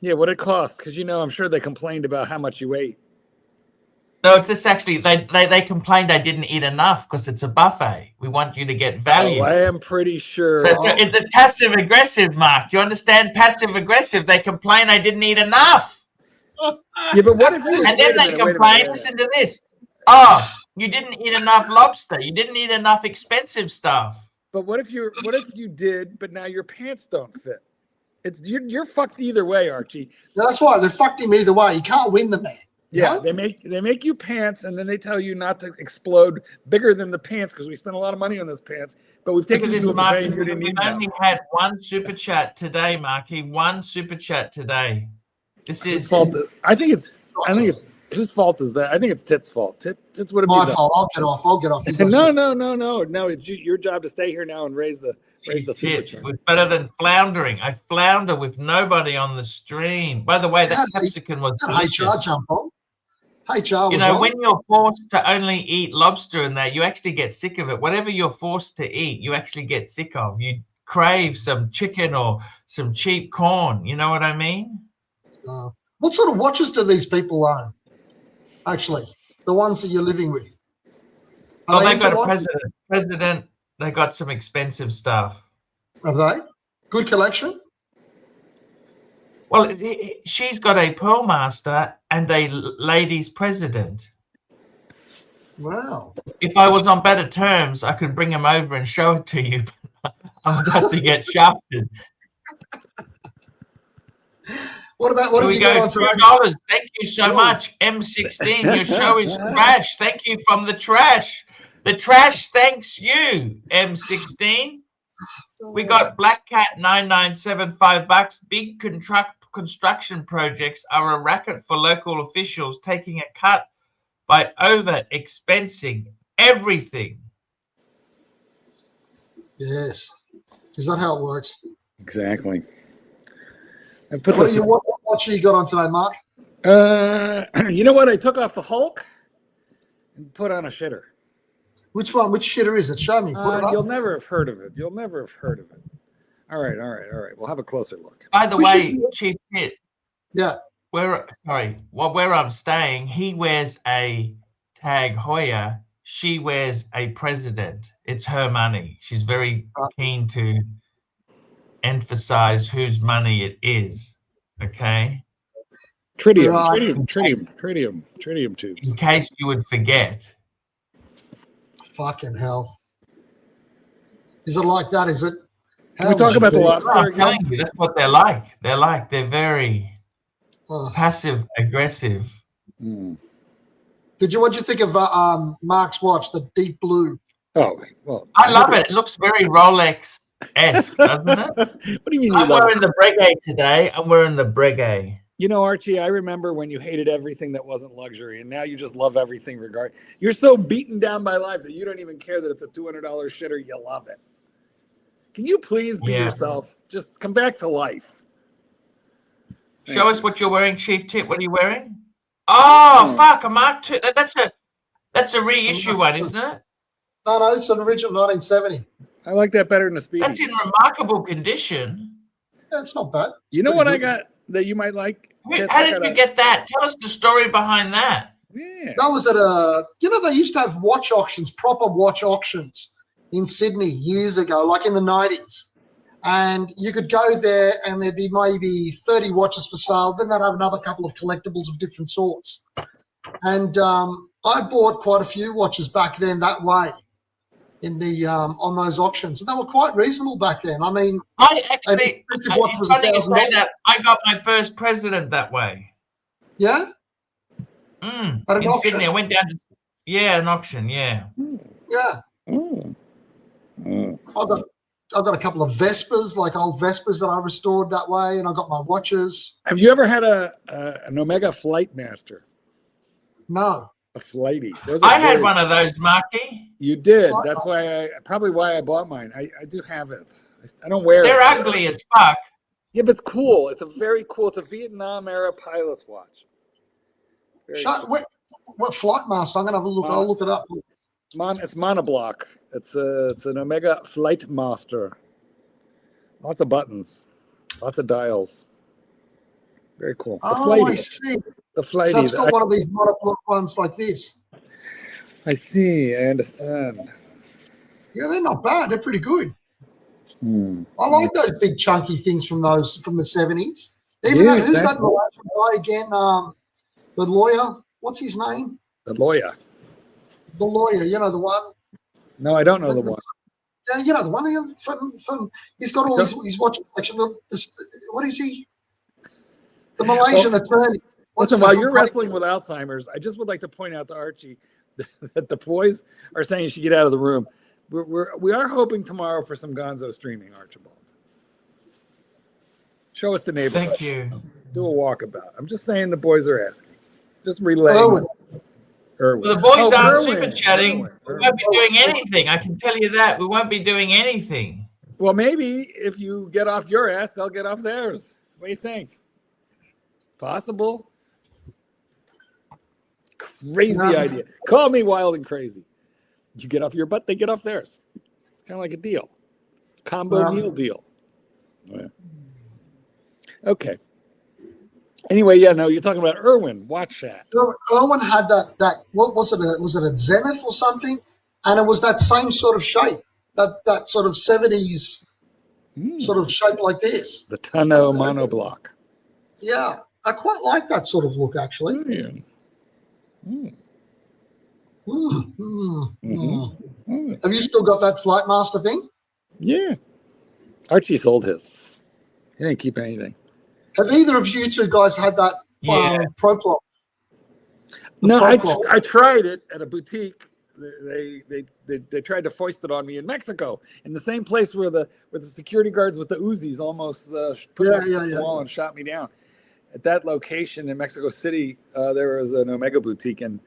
Yeah, what it cost? Because I'm sure they complained about how much you ate. No, it's just actually they complained I didn't eat enough because it's a buffet. We want you to get value. Oh, I am pretty sure. So it's passive aggressive, Mark. Do you understand? Passive aggressive. They complain I didn't eat enough, Yeah, but what if you? and then they complain. Listen to this. Oh, you didn't eat enough lobster. You didn't eat enough expensive stuff. But what if you did, but now your pants don't fit? You're fucked either way, Archie. That's why they fucked him either way. You can't win the man. Yeah, Huh? they make you pants, and then they tell you not to explode bigger than the pants because we spent a lot of money on those pants. But we've Look taken at you this, to a Mark. buffet and you didn't We've eat only enough. had one super chat today, Marky. One super chat today. This Whose is fault? I think it's whose fault is that? I think it's Tit's fault. Tits would have My been fault. I'll get off. You guys No. It's your job to stay here now and raise the super shit. chat. It's better than floundering. I flounder with nobody on the stream. By the way, that Yeah, Mexican was Had delicious. HR jump on. HR was on. When you're forced to only eat lobster and that, you actually get sick of it. Whatever you're forced to eat, you actually get sick of. You crave some chicken or some cheap corn. You know what I mean? What sort of watches do these people own? Actually, the ones that you're living with. Well, they've into got a watches? president. They got some expensive stuff. Have they? Good collection? Well, she's got a Pearl Master and a ladies president. Wow. If I was on better terms, I could bring him over and show it to you. I would have to get shafted. What Here have we you got go, on today? $2. Thank you so much. M16, your show is trash. Thank you from the trash. The trash thanks you, M16. We got Black Cat 9975 bucks. Big construction projects are a racket for local officials taking a cut by over-expensing everything. Yes. Is that how it works? Exactly. What watch you got on today, Mark? You know what? I took off the Hulk and put on a shitter. Which one? Which shitter is it? Show me. Put it up. You'll never have heard of it. All right. We'll have a closer look. By the way, Chief Tit, Yeah. where I'm staying, he wears a Tag Heuer. She wears a president. It's her money. She's very keen to emphasize whose money it is. Okay. Tritium tubes. In case you would forget. Fucking hell. Is it like that? Is it? Can we talk about the lobster I'm again? telling you, that's what they're like. They're very Oh. passive aggressive. What'd you think of Mark's watch, the deep blue? Oh, well. I love it. It looks very Rolex-esque, doesn't it? What do you mean you I'm love wearing it? the Breguet today. I'm wearing the Breguet. You know, Archie, I remember when you hated everything that wasn't luxury, and now you just love everything regard. You're so beaten down by life that you don't even care that it's a $200 shitter. You love it. Can you please be yourself? Just come back to life. Show us what you're wearing, Chief Tip. What are you wearing? Oh, fuck, a Mark II. That's a reissue one, isn't it? No, it's an original 1970. I like that better than a Speedy. That's in remarkable condition. Yeah, it's not bad. You know what I got that you might like? How did you get that? Tell us the story behind that. Yeah. That was at they used to have watch auctions, proper watch auctions in Sydney years ago, like in the 90s. And you could go there and there'd be maybe 30 watches for sale. Then they'd have another couple of collectibles of different sorts. And I bought quite a few watches back then that way in the on those auctions. And they were quite reasonable back then. I mean, I actually, expensive watch was funny you say $1,000. that. I got my first president that way. Yeah? At an In auction? Sydney. I went down to, an auction, yeah. Yeah. I've got a couple of Vespers, like old Vespers that I restored that way, and I got my watches. Have you ever had an Omega Flight Master? No. A flighty. I had one of those, Marky. You did. That's why probably why I bought mine. I do have it. I don't wear it. They're ugly as fuck. Yeah, but it's cool. It's a very cool. It's a Vietnam era pilot's watch. What Flight Master? I'm gonna have a look. I'll look it up. It's monoblock. It's an Omega Flight Master. Lots of buttons, lots of dials. Very cool. I see. The flighty. So it's got one of these monoblock ones like this. I see. I understand. Yeah, they're not bad. They're pretty good. I like those big chunky things from the 70s. Even that, who's that guy again? The lawyer. What's his name? The lawyer. The lawyer. You know the one. No, I don't know the one. Yeah, you know the one from. He's got all his watch collection. What is he? The Malaysian attorney. Listen, while you're wrestling with Alzheimer's, I just would like to point out to Archie that the boys are saying you should get out of the room. We are hoping tomorrow for some Gonzo streaming, Archibald. Show us the neighborhood. Thank you. Do a walkabout. I'm just saying the boys are asking. Just relay. Well, the boys aren't Irwin. super chatting. We won't be doing anything. I can tell you that. We won't be doing anything. Well, maybe if you get off your ass, they'll get off theirs. What do you think? Possible? Crazy idea. Call me wild and crazy. You get off your butt, they get off theirs. It's kind of like a deal. Combo meal deal. Yeah. Okay. Anyway, you're talking about Irwin. Watch that. So Irwin had that. What was it? Was it a Zenith or something? And it was that same sort of shape. That sort of 70s sort of shape like this. The tonneau monoblock. Yeah, I quite like that sort of look actually. Have you still got that Flight Master thing? Yeah. Archie sold his. He didn't keep anything. Have either of you two guys had that Proplop? No, I tried it at a boutique. They tried to foist it on me in Mexico, in the same place where the security guards with the Uzis almost put me on the wall and shot me down. At that location in Mexico City, there was an Omega boutique, and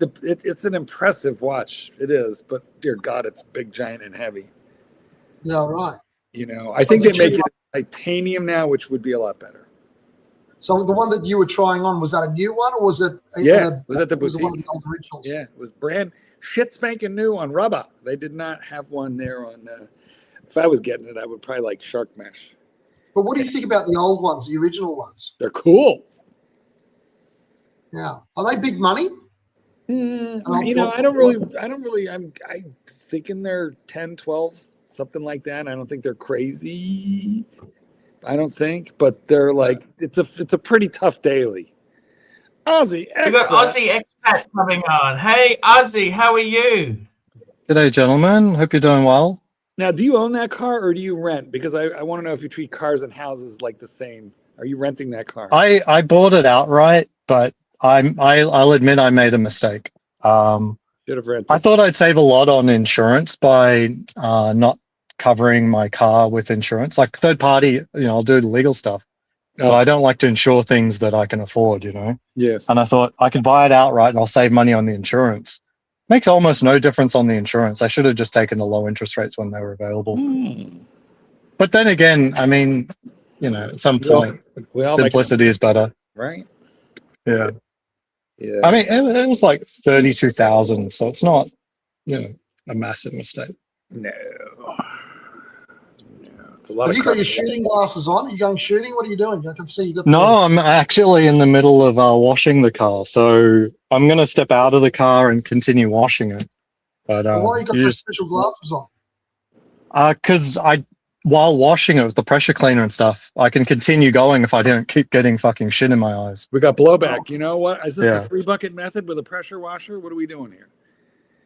it's an impressive watch. It is, but dear God, it's big, giant, and heavy. Yeah, right. I think they make it titanium now, which would be a lot better. So the one that you were trying on, was that a new one, or was it? Was at the boutique. One of the old originals? Yeah, it was brand shit spanking new on rubber. They did not have one there on. If I was getting it, I would probably like Shark Mesh. But what do you think about the old ones, the original ones? They're cool. Yeah, are they big money? I don't really. I'm thinking they're 10, 12, something like that. I don't think they're crazy. I don't think, but they're like it's a pretty tough daily. Aussie, we got Aussie expat coming on. Hey, Aussie, how are you? G'day, gentlemen. Hope you're doing well. Now, do you own that car or do you rent? Because I want to know if you treat cars and houses like the same. Are you renting that car? I bought it outright, but I'll admit I made a mistake. Should have rented. I thought I'd save a lot on insurance by not covering my car with insurance. Like third party, I'll do the legal stuff. But I don't like to insure things that I can afford, Yes. And I thought I could buy it outright and I'll save money on the insurance. Makes almost no difference on the insurance. I should have just taken the low interest rates when they were available. But then again, I mean, at some point, simplicity is better. Right? Yeah. Yeah. I mean, it was like 32,000, so it's not, a massive mistake. No. It's a lot. Have you got your shooting glasses on? Are you going shooting? What are you doing? I can see you got. No, I'm actually in the middle of washing the car, so I'm going to step out of the car and continue washing it. But why you got those special glasses on? Because while washing it with the pressure cleaner and stuff, I can continue going if I don't keep getting fucking shit in my eyes. We got blowback. You know what? Is this the 3-bucket method with a pressure washer? What are we doing here?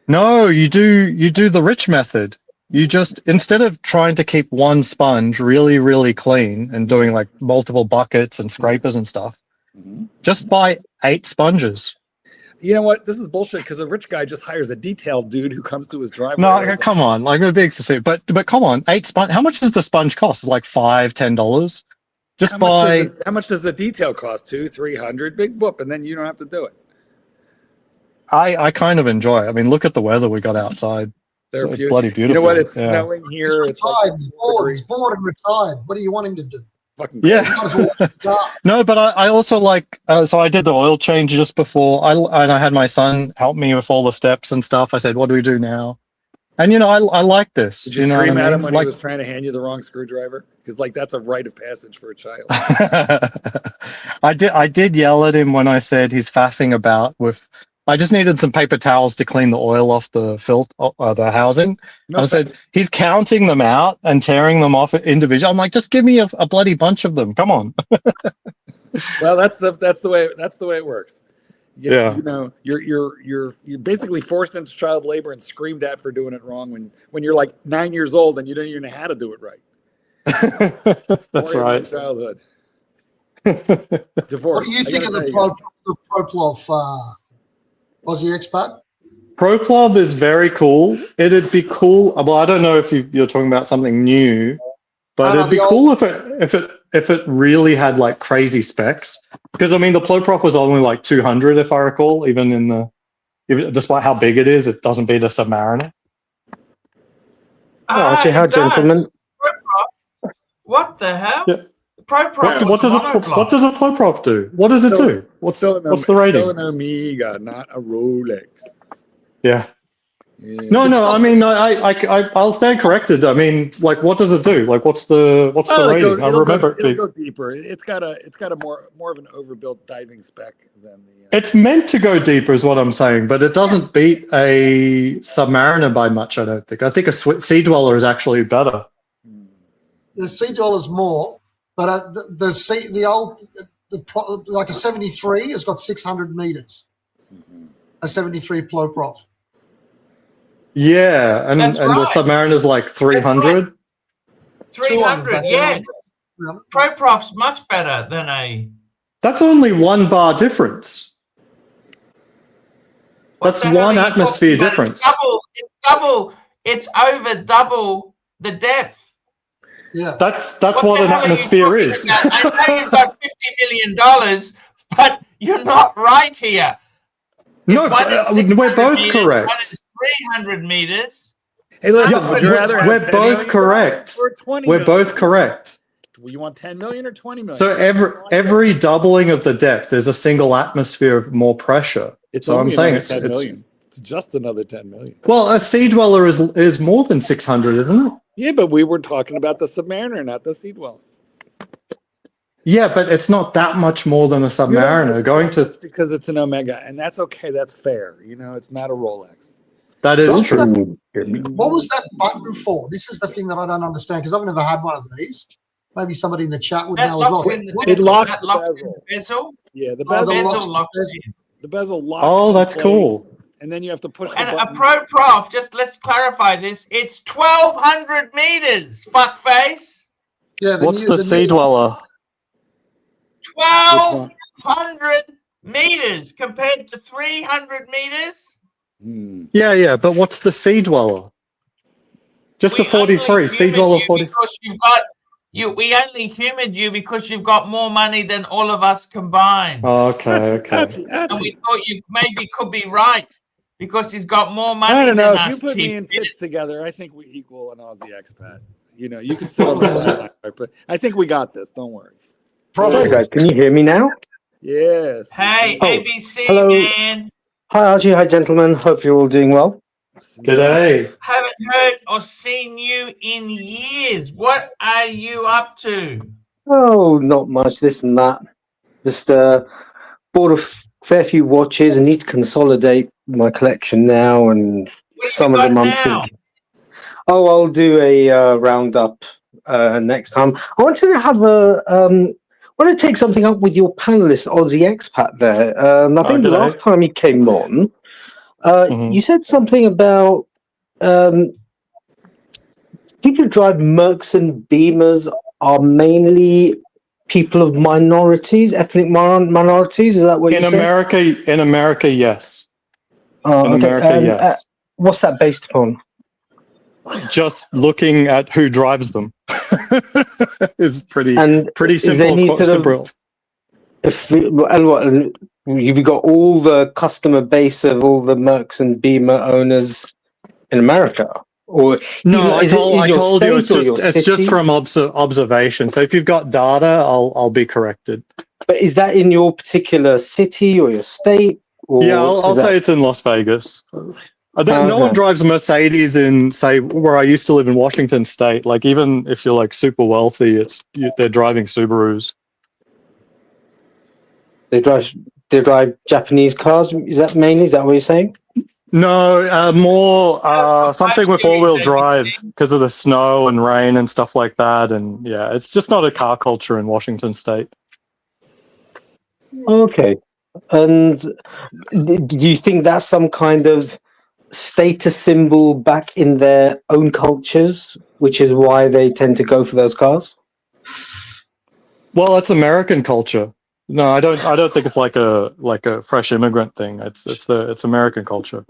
No, you do the rich method. You just, instead of trying to keep one sponge really, really clean and doing like multiple buckets and scrapers and stuff, just buy 8 sponges. You know what? This is bullshit because a rich guy just hires a detailed dude who comes to his driveway. No, come on. Like, I'm a big facility, but come on, 8 sponge. How much does the sponge cost? Like $5-10? Just buy. How much does the detail cost? $200-300? Big whoop, and then you don't have to do it. I kind of enjoy it. I mean, look at the weather we got outside. It's bloody beautiful. You know what? It's snowing here. He's retired. He's bored and retired. What do you want him to do? Fucking No, but I also like, so I did the oil change just before, and I had my son help me with all the steps and stuff. I said, what do we do now? And, I like this. Did you scream at him when he was trying to hand you the wrong screwdriver? Because, that's a rite of passage for a child. I did yell at him when I said he's faffing about with... I just needed some paper towels to clean the oil off the the housing. I said, he's counting them out and tearing them off individually. I'm like, just give me a bloody bunch of them. Come on. Well, that's the way it works. You're basically forced into child labor and screamed at for doing it wrong when you're like 9 years old and you don't even know how to do it right. That's right. Childhood. Divorce. What do you think of the ProPlov Aussie expat? ProPlov is very cool. It'd be cool. Well, I don't know if you're talking about something new, but it'd be cool if it really had like crazy specs. Because I mean, the ProPlov was only like 200, if I recall. Even despite how big it is, it doesn't beat a Submariner. Archie, how gentlemen? What the hell? Yeah. ProPlov. What does a ProPlov do? What does it do? What's the rating? Still an Omega, not a Rolex. Yeah. No. I mean, I'll stand corrected. I mean, like, what does it do? Like, what's the rating? I remember it'll go deeper. It's got a more of an overbuilt diving spec than the. It's meant to go deeper, is what I'm saying, but it doesn't beat a Submariner by much. I don't think. I think a Sea Dweller is actually better. The Sea Dweller's more. But like a 73 has got 600 meters. A 73 ProPlov. Yeah, and the Submariner's like 300. Right. 300, yes. ProPlov's much better than a. That's only 1 bar difference. That's 1 atmosphere difference. It's over double the depth. Yeah, that's what an atmosphere is. I know you've got $50 million, but you're not right here. No, we're both correct. One is 300 meters. Hey, listen, would you rather we're both correct. Or 20 we're both correct. You want 10 million or 20 million? So every doubling of the depth, there's a single atmosphere of more pressure. It's so I'm saying it's 10 million. It's just another 10 million. Well, a Sea Dweller is more than 600, isn't it? Yeah, but we were talking about the Submariner, not the Sea Dweller. Yeah, but it's not that much more than a Submariner. Because it's an Omega, and that's okay. That's fair. It's not a Rolex. That is true. What was that button for? This is the thing that I don't understand because I've never had one of these. Maybe somebody in the chat would know as well. It locks the bezel. Bezel? Yeah, the bezel bezel locks in. The bezel locks. Oh, that's cool. and then you have to push the And a button. pro prof, just let's clarify this. It's 1,200 meters, fuckface. Yeah. What's the sea dweller? 1,200 meters compared to 300 meters. Yeah, but what's the sea dweller? Just a 43, sea dweller 43. Because you've got we only humored you because you've got more money than all of us combined. Okay. And we thought you maybe could be right because he's got more money I don't know. than If us. you put me and Tits together, I think we equal an Aussie expat. You know, you can sit on the flat, but I think we got this. Don't worry. Sorry, guys. Can you hear me now? Yes. Hey, Oh, ABC hello. man. Hi, Archie. Hi, gentlemen. Hope you're all doing well. G'day. Haven't heard or seen you in years. What are you up to? Oh, not much. This and that. Just bought a fair few watches. Need to consolidate my collection now, and What have some you of them got I'm now? thinking. Oh, I'll do a roundup next time. I wanted to have want to take something up with your panelist, Aussie expat. There, I think the g'day. last time he came on, you said something about people who drive Mercs and Beamers are mainly people of minorities, ethnic minorities. Is that what you said? In America, yes. Okay. America, yes. What's that based upon? Just looking at who drives them is pretty simple. You've got all the customer base of all the Mercs and Beamer owners in America, or no? I told you it's just from observation. So if you've got data, I'll be corrected. But is that in your particular city or your state? Or yeah, I'll say it's in Las Vegas. No one drives a Mercedes in, say, where I used to live in Washington State. Like, even if you're like super wealthy, they're driving Subarus. They drive Japanese cars. Is that what you're saying? No, more something with all-wheel drive because of the snow and rain and stuff like that. And yeah, it's just not a car culture in Washington State. Okay. And do you think that's some kind of status symbol back in their own cultures, which is why they tend to go for those cars? Well, it's American culture. No, I don't think it's like a fresh immigrant thing. It's American culture.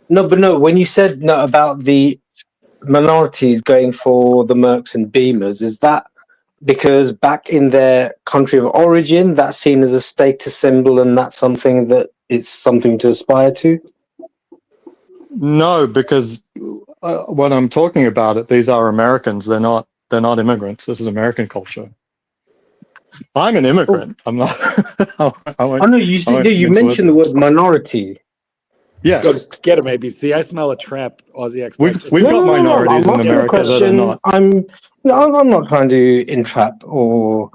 No, but no, when you said about the minorities going for the Mercs and Beamers, is that because back in their country of origin, that's seen as a status symbol and that's something that is something to aspire to? No, because when I'm talking about it, these are Americans. They're not immigrants. This is American culture. I'm an immigrant. I'm not. You mentioned the word minority. Yes. Go get him, ABC. I smell a trap, Aussie expat. We've got minorities in America that are not. I'm not trying to entrap or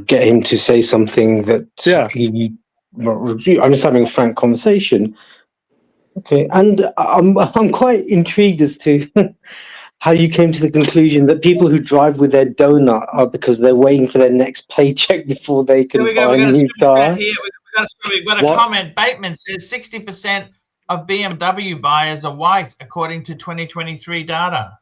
get him to say something that I'm just having a frank conversation. Okay, and I'm quite intrigued as to how you came to the conclusion that people who drive with their donut are because they're waiting for their next paycheck before they can buy a new car. We've got a comment. Bateman says 60% of BMW buyers are white, according to 2023 data.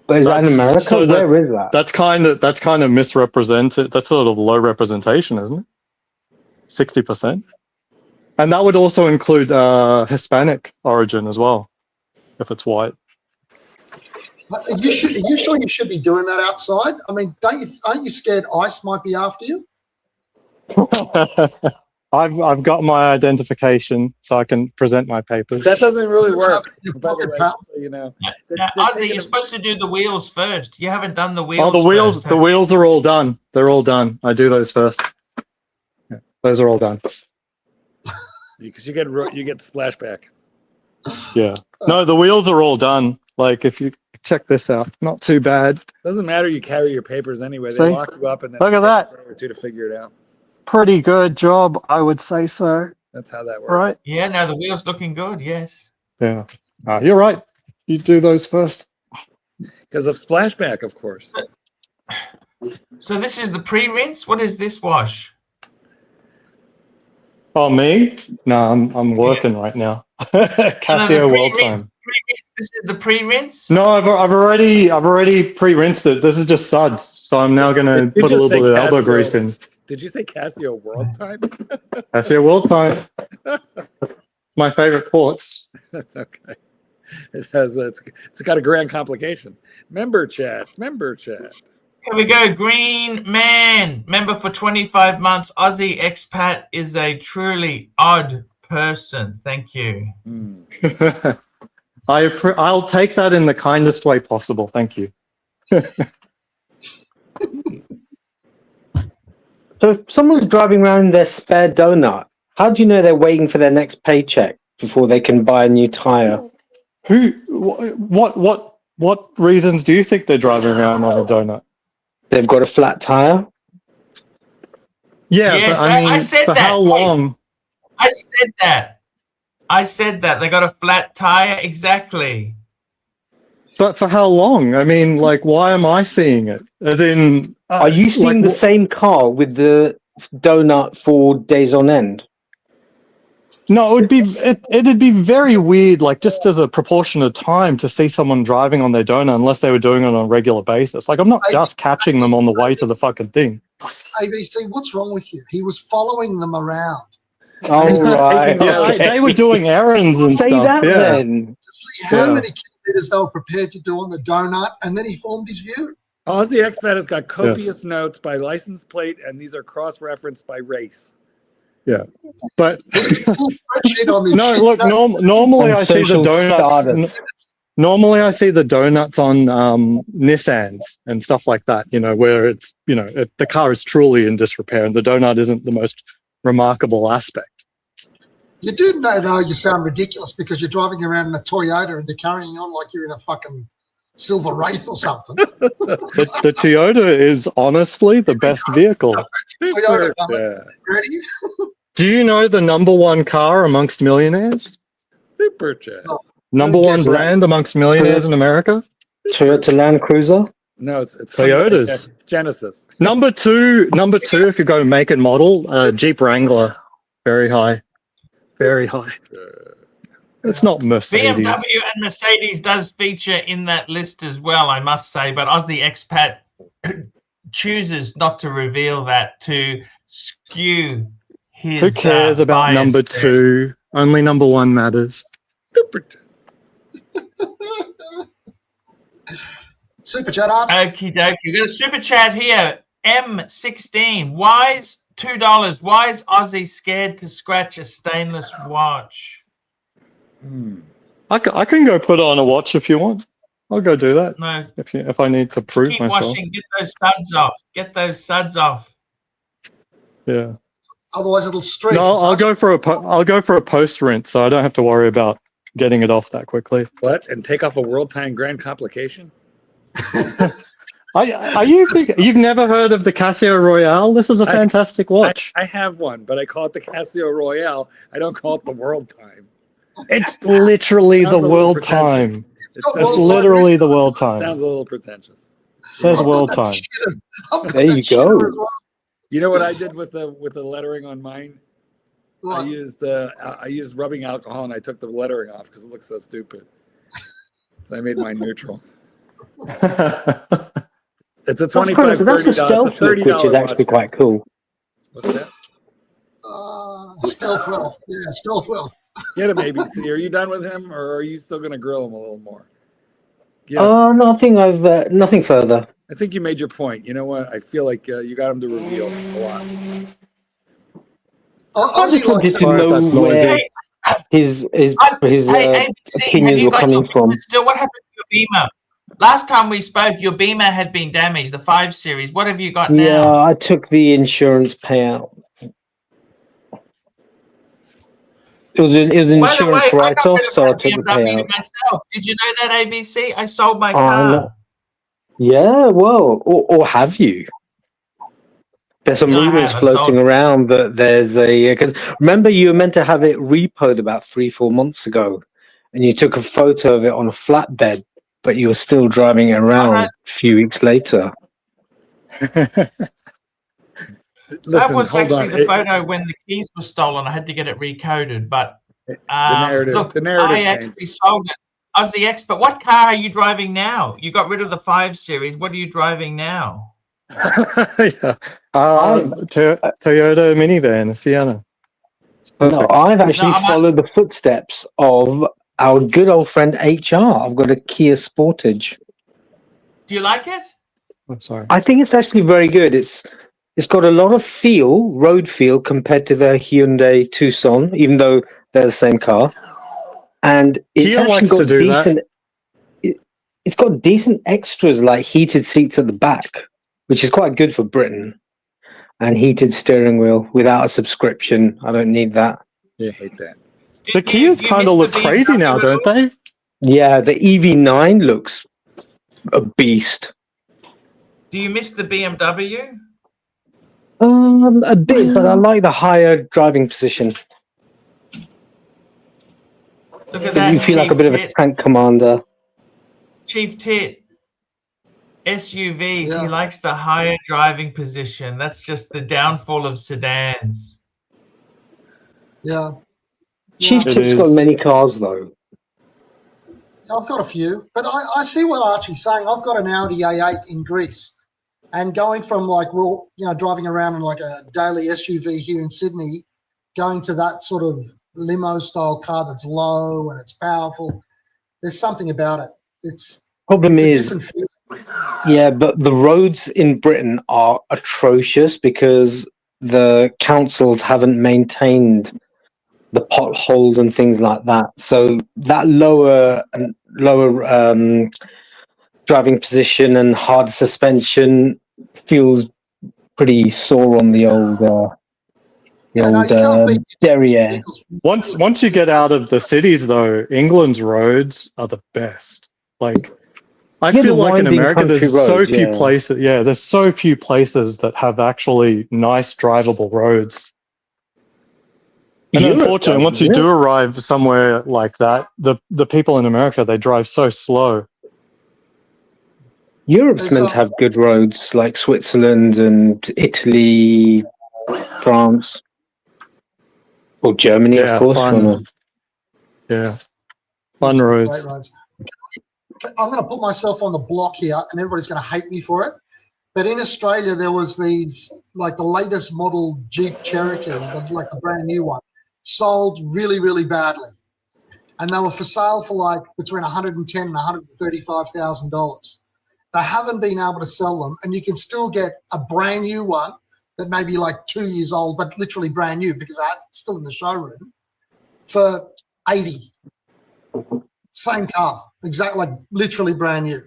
But is that in America? So where is that? That's kind of misrepresented. That's sort of low representation, isn't it? 60%. And that would also include Hispanic origin as well, if it's white. Are you sure you should be doing that outside? I mean, aren't you scared ICE might be after you? I've got my identification, so I can present my papers. That doesn't really work. By the way, so you know. Ozzy, you're supposed to do the wheels first. You haven't done the wheels. Oh, the wheels are all done. They're all done. I do those first. Yeah, those are all done. Because you get splashback. Yeah. No, the wheels are all done. Like, if you check this out, not too bad. Doesn't matter. You carry your papers anyway. They See? lock you up and then look at that. Or two to figure it out. Pretty good job, I would say so. That's how that works. Right? Yeah. No, the wheels looking good. Yes. Yeah. You're right. You do those first. Because of splashback, of course. So this is the pre-rinse. What is this wash? Oh, me? No, I'm working right now. Casio World Time. This is the pre-rinse? No, I've already pre-rinsed it. This is just suds, so I'm now gonna Did you put a just little say bit of elbow Casio? grease in. Did you say Casio World Time? Casio World Time. My favorite quartz. That's okay. It's got a grand complication. Member chat. Here we go. Green Man, member for 25 months. Aussie expat is a truly odd person. Thank you. I'll take that in the kindest way possible. Thank you. So if someone's driving around in their spare donut, how do you know they're waiting for their next paycheck before they can buy a new tire? What reasons do you think they're driving around on a donut? They've got a flat tire. Yeah, Yes, but I mean, I said for that. how long? I said that. They got a flat tire. Exactly. But for how long? I mean, like, why am I seeing it? As in, Are you seeing the same car with the donut for days on end? No, it'd be very weird, like just as a proportion of time, to see someone driving on their donut unless they were doing it on a regular basis. Like, I'm not just catching them on the way to the fucking thing. ABC, what's wrong with you? He was following them around. Oh, right. Yeah, Okay. they were doing errands and Say stuff. that Yeah. then. To see how many kilometers they were prepared to do on the donut, and then he formed his view. Aussie Expat has got copious notes by license plate, and these are cross-referenced by race. Yeah, but No, no, look. Normally I see the donuts. Normally I see the donuts on Nissans and stuff like that. You know, where it's the car is truly in disrepair, and the donut isn't the most remarkable aspect. You do know, though, you sound ridiculous because you're driving around in a Toyota and you're carrying on like you're in a fucking Silver Wraith or something. The Toyota is honestly the best vehicle. Toyota, ready? Do you know the _1 car amongst millionaires? Super chat. #1 brand amongst millionaires in America? Toyota Land Cruiser? No, it's Toyotas. It's Genesis. Number two, if you go make and model, Jeep Wrangler. Very high. Very high. It's not Mercedes. BMW and Mercedes does feature in that list as well, I must say, but Aussie Expat chooses not to reveal that to skew his Who cares about bias number there. 2? Only #1 matters. Super chat. Super chat, Arch. Okie dokie. We've got a super chat here. M16. Why is $2? Why is Aussie scared to scratch a stainless watch? I can go put on a watch if you want. I'll go do that. No. If I need to prove Keep myself. washing. Get those suds off. Get those suds off. Yeah. Otherwise, it'll streak. No, I'll go for a post rinse, so I don't have to worry about getting it off that quickly. What? And take off a World Time Grand Complication? Are you you've never heard of the Casio Royale? This is a fantastic watch. I have one, but I call it the Casio Royale. I don't call it the World Time. It's literally the Sounds a little world pretentious. time. It's It's literally the world time. Sounds a little pretentious. It says world time. There you go. You know what I did with the lettering on mine? What? I used rubbing alcohol and I took the lettering off because it looks so stupid. So I made mine neutral. It's a $25, So that's a $30, stealth look, $30 which is actually watch. quite cool. What's that? Stealth wealth. Yeah, stealth wealth. Get him, ABC. Are you done with him, or are you still going to grill him a little more? Yeah, No, I think I've nothing further. I think you made your point. You know what? I feel like you got him to reveal a lot. I just wanted to That's know where noisy. his ABC, opinions have you were got coming your- from. Still, what happened to your Beamer? Last time we spoke, your Beamer had been damaged, the 5 Series. What have you got Yeah, now? I took the insurance payout. It was an By the way, insurance I got write-off, rid of so I my took the BMW payout. myself. Did you know that, ABC? I sold my Oh, car. no. Yeah, well, or have you? There's some No, I rumors haven't. floating around that there's because remember you were meant to have it repoed about 3-4 months ago, and you took a photo of it on a flatbed, but you were still driving it around Alright. a few weeks later. That Listen, was hold actually on. the photo when the keys were stolen. I had to get it recoded. But The narrative, look, the narrative I changed. actually sold it. I was the expert. What car are you driving now? You got rid of the 5 Series. What are you driving now? Yeah. Toyota minivan, Sienna. It's No, perfect. I've actually I'm not- followed the footsteps of our good old friend HR. I've got a Kia Sportage. Do you like it? I'm sorry. I think it's actually very good. It's got a lot of road feel compared to the Hyundai Tucson, even though they're the same car. And it's Kia actually likes to got do that. decent. It's got decent extras like heated seats at the back, which is quite good for Britain, and heated steering wheel without a subscription. I don't need that. Yeah, I hate that. The Do you- Kias do you kind miss of the look crazy BMW now, at don't all? they? Yeah, the EV9 looks a beast. Do you miss the BMW? A bit, but I like the higher driving position. Look at that, You feel like a Chief bit of a Tit. tank commander. Chief Tit. SUVs. Yeah. He likes the higher driving position. That's just the downfall of sedans. Yeah. Chief It Tip's got is. many cars though. I've got a few, but I see what Archie's saying. I've got an Audi A8 in Greece, and going from driving around in like a daily SUV here in Sydney, going to that sort of limo style car that's low and it's powerful. There's something about it. It's a different feel. Yeah, but the roads in Britain are atrocious because the councils haven't maintained the potholes and things like that. So that lower driving position and hard suspension feels pretty sore on the old You can't beat derriere. vehicles. Once you get out of the cities, though, England's roads are the best. Like, I Yeah, feel the like in winding America, country there's so roads, few yeah. places. Yeah, there's so few places that have actually nice drivable roads. And Europe unfortunately, does, once you doesn't do it? arrive somewhere like that, the people in America, they drive so slow. Europe's meant to have good roads like Switzerland and Italy, France, or Germany, of course. Fun. Yeah, fun roads. Great roads. I'm going to put myself on the block here, and everybody's going to hate me for it. But in Australia, there was these, like the latest model Jeep Cherokee, like the brand new one, sold really, really badly. And they were for sale for like between $110,000 and $135,000. They haven't been able to sell them, and you can still get a brand new one that may be like 2 years old, but literally brand new because it's still in the showroom for $80,000. Same car, exactly, like literally brand new.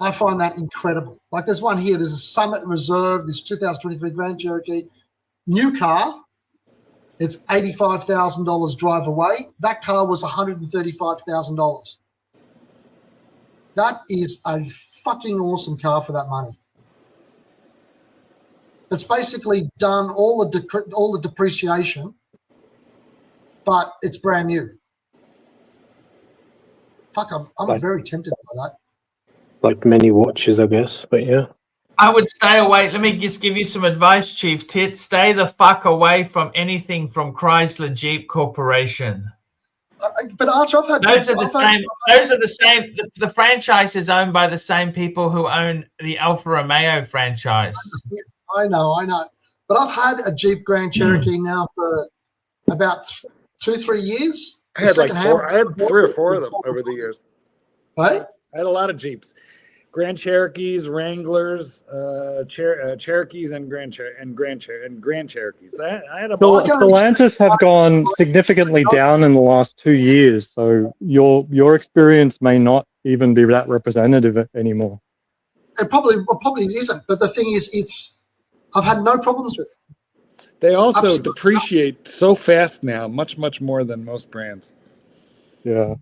I find that incredible. Like there's one here, there's a Summit Reserve, this 2023 Grand Cherokee, new car. It's $85,000 drive away. That car was $135,000. That is a fucking awesome car for that money. It's basically done all the depreciation, but it's brand new. Fuck, I'm very tempted by that. Like many watches, I guess, but yeah. I would stay away. Let me just give you some advice, Chief Tit. Stay the fuck away from anything from Chrysler Jeep Corporation. But Arch, I've had those are the same. Those are the same. The franchise is owned by the same people who own the Alfa Romeo franchise. I know. But I've had a Jeep Grand Cherokee now for about 2-3 years. I had like four. I had 3 or 4 of them over the years. Right? I had a lot of Jeeps, Grand Cherokees, Wranglers, Cherokees, and Grand Cherokees. I had a bunch. Stellantis have gone significantly down in the last 2 years, so your experience may not even be that representative anymore. It probably isn't. But the thing is, I've had no problems with it. They also depreciate so fast now, much more than most brands. Yeah.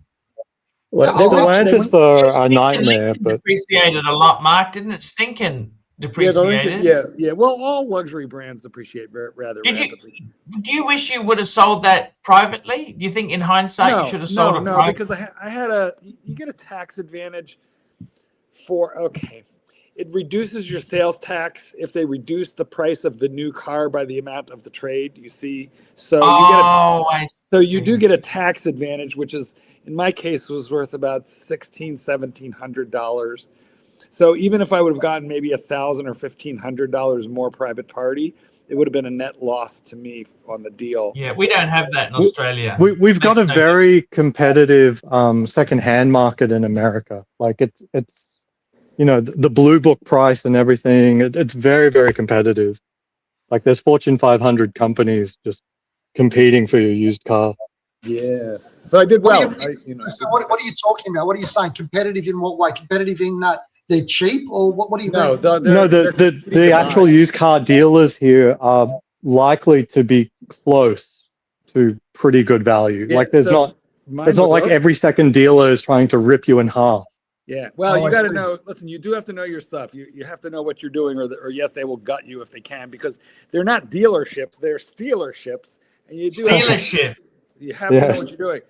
Stellantis are a nightmare, but depreciated a lot. Mark, didn't it? Stinking depreciated. Yeah. Well, all luxury brands depreciate rather rapidly. Do you wish you would have sold that privately? Do you think, in hindsight, you should have sold it privately? Because I had you get a tax advantage for it reduces your sales tax if they reduce the price of the new car by the amount of the trade. You see, so you do get a tax advantage, which is in my case was worth about $1,700. So even if I would have gotten maybe $1,000 or $1,500 more private party, it would have been a net loss to me on the deal. Yeah, we don't have that in Australia. We've got a very competitive second-hand market in America. Like it's you know, the blue book price and everything. It's very, very competitive. Like there's Fortune 500 companies just competing for your used car. Yes. So I did well. So what are you talking about? What are you saying? Competitive in what way? Competitive in that they're cheap, or what do you mean? The actual used car dealers here are likely to be close to pretty good value. Yeah, like it's not like every second dealer is trying to rip you in half. Yeah, well, you got to know. Listen, you do have to know your stuff. You have to know what you're doing, or yes, they will gut you if they can, because they're not dealerships; they're stealerships, and you do stealership. You have to know what you're doing.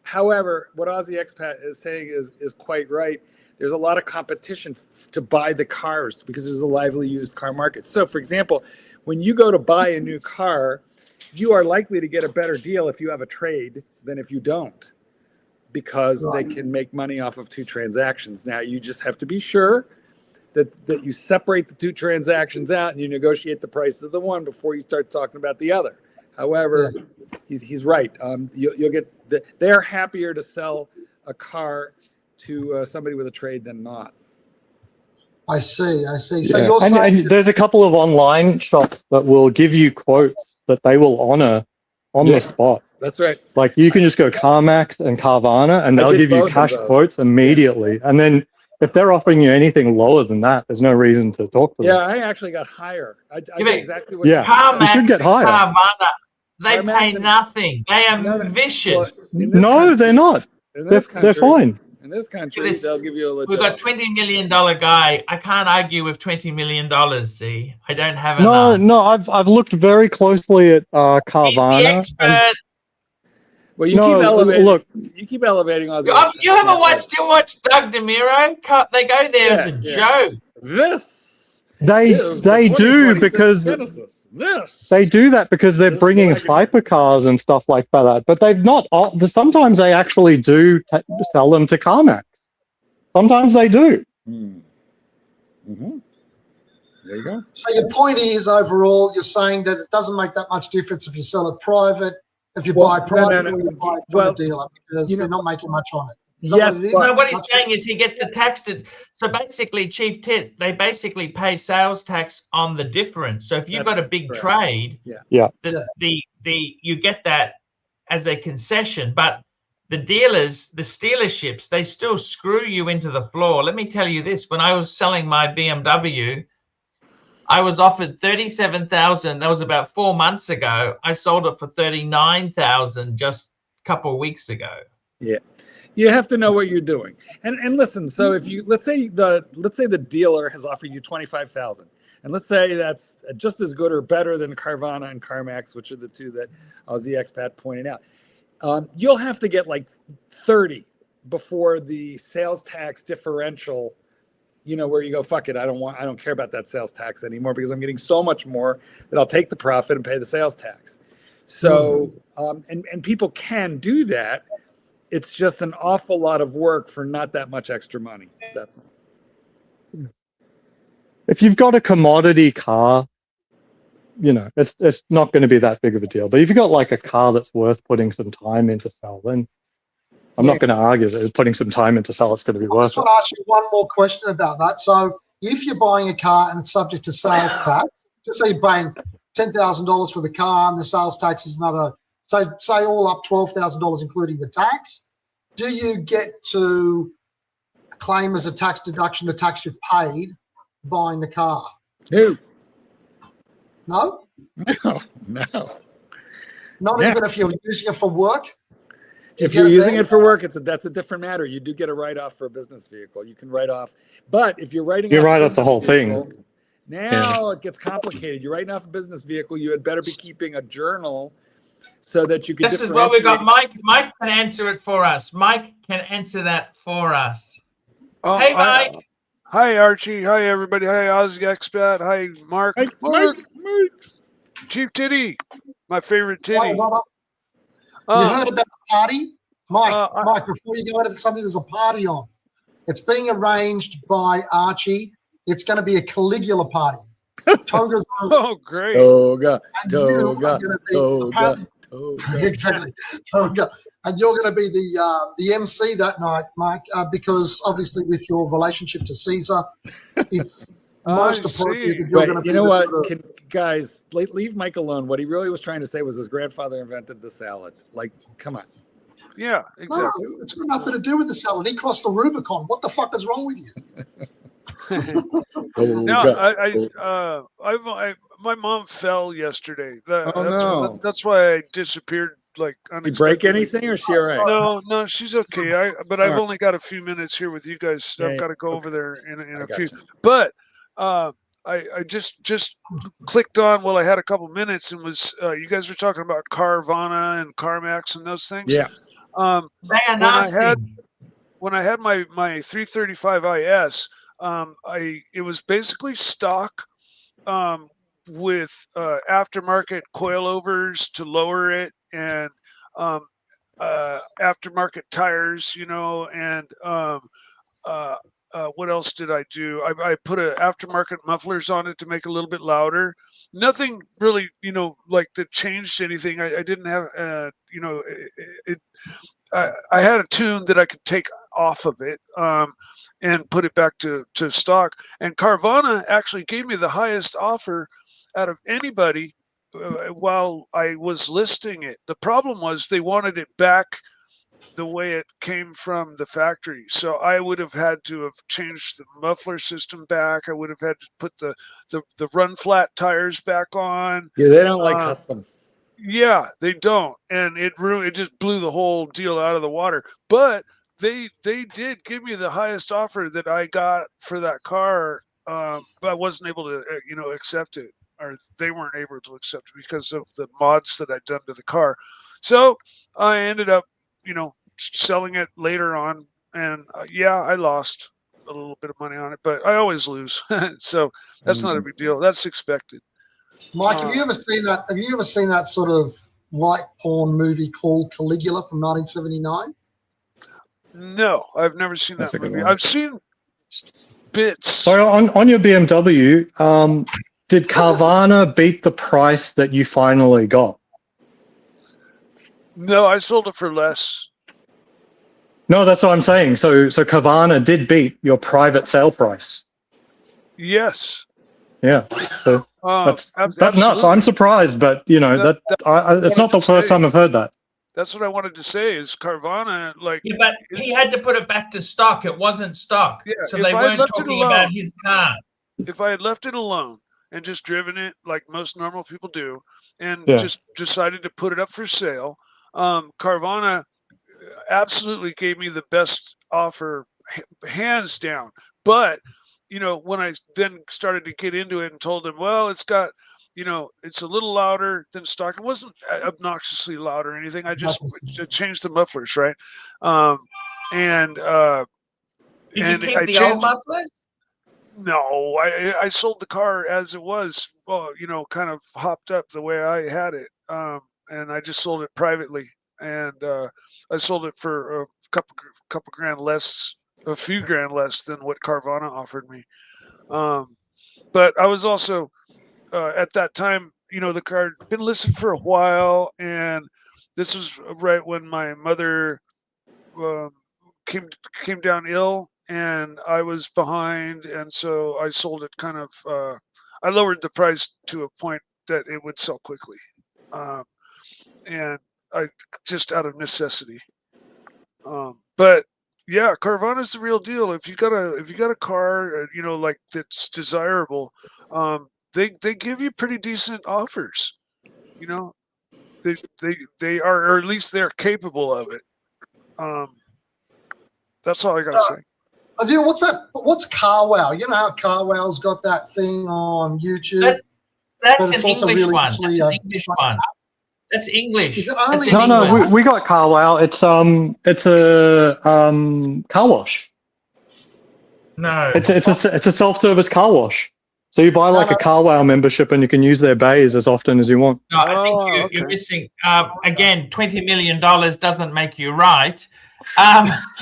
However, what Aussie Expat is saying is quite right. There's a lot of competition to buy the cars because there's a lively used car market. So, for example, when you go to buy a new car, you are likely to get a better deal if you have a trade than if you don't, because they can make money off of two transactions. Now, you just have to be sure that you separate the two transactions out and you negotiate the price of the one before you start talking about the other. However, he's right. You'll get they're happier to sell a car to somebody with a trade than not. I see. So you're saying and there's a couple of online shops that will give you quotes that they will honor on the spot. That's right. Like you can just go CarMax and Carvana and they'll give you cash quotes immediately. Yeah. And then if they're offering you anything lower than that, there's no reason to talk to them. Yeah, I actually got higher. I did exactly what CarMax, you should get higher. Carvana, they pay nothing. They are vicious. No, they're not. They're fine. In this country, they'll give you a legit. We've got $20 million guy. I can't argue with $20 million. See, I don't have enough. No. I've looked very closely at Carvana. He's the expert. Well, you keep elevating. Look, you keep elevating Aussie. You ever watched Doug DeMiro? They go there as a joke. They do because they do that because they're bringing hypercars and stuff like that. But they've not. Sometimes they actually do sell them to CarMax. Sometimes they do. Mm-hmm. There you go. So your point is, overall, you're saying that it doesn't make that much difference if you sell it private, if you buy private, or you buy it from a dealer, because they're not making much on it. Yes, so what he's saying is he gets the tax. So basically, Chief Tit, they basically pay sales tax on the difference. So if you've got a big trade, you get that as a concession. But the dealers, the stealerships, they still screw you into the floor. Let me tell you this: when I was selling my BMW, I was offered $37,000. That was about 4 months ago. I sold it for $39,000 just a couple of weeks ago. Yeah. You have to know what you're doing, and listen. So if you let's say the dealer has offered you $25,000, and let's say that's just as good or better than Carvana and CarMax, which are the two that Aussie Expat pointed out. You'll have to get like 30 before the sales tax differential. You know, where you go, fuck it, I don't care about that sales tax anymore because I'm getting so much more that I'll take the profit and pay the sales tax. So and people can do that. It's just an awful lot of work for not that much extra money. That's all. If you've got a commodity car, you know, it's not going to be that big of a deal. But if you've got like a car that's worth putting some time into sell, then I'm not going to argue that putting some time into sell, it's going to be worth it. I just want to ask you one more question about that. So if you're buying a car and it's subject to sales tax, just say you're paying $10,000 for the car and the sales tax is another, so say all up $12,000 including the tax, do you get to claim as a tax deduction the tax you've paid buying the car? No. No? No. Not even if you're using it for work? If you're using it for work, that's a different matter. You do get a write-off for a business vehicle. You can write off, but if you're writing off the whole thing. Now it gets complicated. You're writing off a business vehicle. You had better be keeping a journal so that you can. This is what we got. Mike can answer it for us. Mike can answer that for us. Hey, Mike. Hi, Archie. Hi, everybody. Hi, Ozzy Expat. Hi, Mark. Mike. Chief Titty. My favorite Hi, titty. brother. You heard about the party? Mike, I- Mike, before you go into something, there's a party on. It's being arranged by Archie. It's going to be a Caligula party. Toga's Oh, great. Toga, and you are toga, gonna be toga, apparently- exactly. Toga. And you're going to be the MC that night, Mike, because obviously with your relationship to Caesar, it's most appropriate see. that you're going to But be you know the what, sort of- guys, leave Mike alone. What he really was trying to say was his grandfather invented the salad. Like, come on. Yeah, exactly. No, it's got nothing to do with the salad. He crossed the Rubicon. What the fuck is wrong with you? No, my mom fell yesterday. That's why I disappeared. Like, Did you break anything, or is she all right? No, she's okay. But I've right. only got a few minutes here with you guys. Yeah, I've got to go okay. over there in I a few. gotcha. But I just clicked on while I had a couple minutes and was you guys were talking about Carvana and CarMax and those things. Yeah. They are nasty. When I had my 335 IS, it was basically stock with aftermarket coilovers to lower it, and aftermarket tires, and what else did I do? I put aftermarket mufflers on it to make it a little bit louder. Nothing really, like that changed anything. I didn't have, I had a tune that I could take off of it and put it back to stock. And Carvana actually gave me the highest offer out of anybody while I was listing it. The problem was they wanted it back the way it came from the factory. So I would have had to have changed the muffler system back. I would have had to put the run flat tires back on. Yeah, they don't like custom. Yeah, they don't, and it just blew the whole deal out of the water. But they did give me the highest offer that I got for that car, but I wasn't able to accept it, or they weren't able to accept it because of the mods that I'd done to the car. So I ended up selling it later on, and I lost a little bit of money on it, but I always lose, so that's not a big deal. That's expected. Mike, have you ever seen that? Have you ever seen that sort of light porn movie called Caligula from 1979? No, I've never seen That's that a good movie. one. I've seen bits. So on your BMW, did Carvana beat the price that you finally got? No, I sold it for less. No, that's what I'm saying. So Carvana did beat your private sale price. Yes. Yeah. So that's nuts. absolutely. I'm surprised, but it's not the first time I've heard that. That's what I wanted to say. Is Carvana Yeah, but he had to put it back to stock. It wasn't stock, Yeah, so if they I weren't left it talking alone- about his car. If I had left it alone and just driven it like most normal people do, and Yeah. just decided to put it up for sale, Carvana absolutely gave me the best offer, hands down. But when I then started to get into it and told them, well, it's got, it's a little louder than stock. It wasn't obnoxiously loud or anything. I just changed the mufflers, right? Did you keep the old mufflers? No, I sold the car as it was. Well, kind of hopped up the way I had it, and I just sold it privately. And I sold it for a couple grand less, a few grand less than what Carvana offered me. But I was also at that time, the car had been listed for a while, and this was right when my mother came down ill, and I was behind, and so I sold it kind of. I lowered the price to a point that it would sell quickly, and I just out of necessity. But yeah, Carvana's the real deal. If you got a car, like that's desirable, they give you pretty decent offers. They are, or at least they're capable of it. That's all I gotta say. Adil, what's that? What's CarWow? You know how CarWow's got that thing on YouTube? That's an English one. That's an English one. That's English. Is it only No, we got CarWow. It's a car wash. No. It's a self-service car wash. So you buy like a CarWow membership and you can use their bays as often as you want. No, I think you're missing. Again, $20 million doesn't make you right.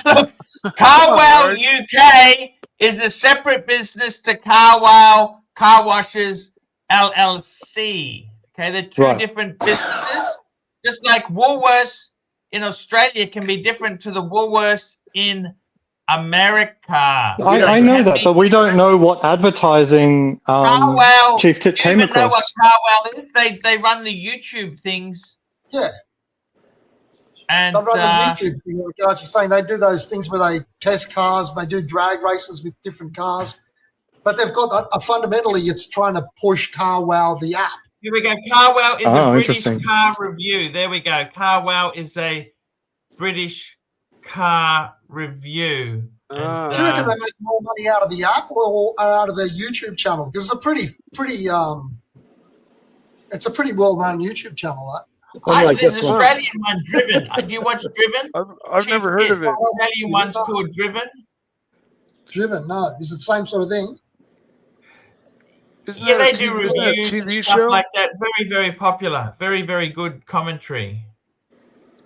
Look, CarWow UK is a separate business to CarWow Car Washes LLC. Okay, they're two different businesses. Just like Woolworths in Australia can be different to the Woolworths in America. I know that, but we don't know what advertising Chief Tit came across. Know what CarWow is? They run the YouTube things. Yeah. And they run the YouTube thing, like Archie's saying. They do those things where they test cars, they do drag races with different cars. But they've got fundamentally, it's trying to push CarWow, the app. Here we go. CarWow is a British car review. There we go. CarWow is a British car review. Do you reckon they make more money out of the app or out of their YouTube channel? Because it's a pretty well-known YouTube channel. That. There's an Australian one, Driven. Do you watch Driven? I've never heard of it. Australian one's called Driven. Driven? No. Is it the same sort of thing? Yeah, they do reviews and stuff like that. Very, very popular. Very, very good commentary.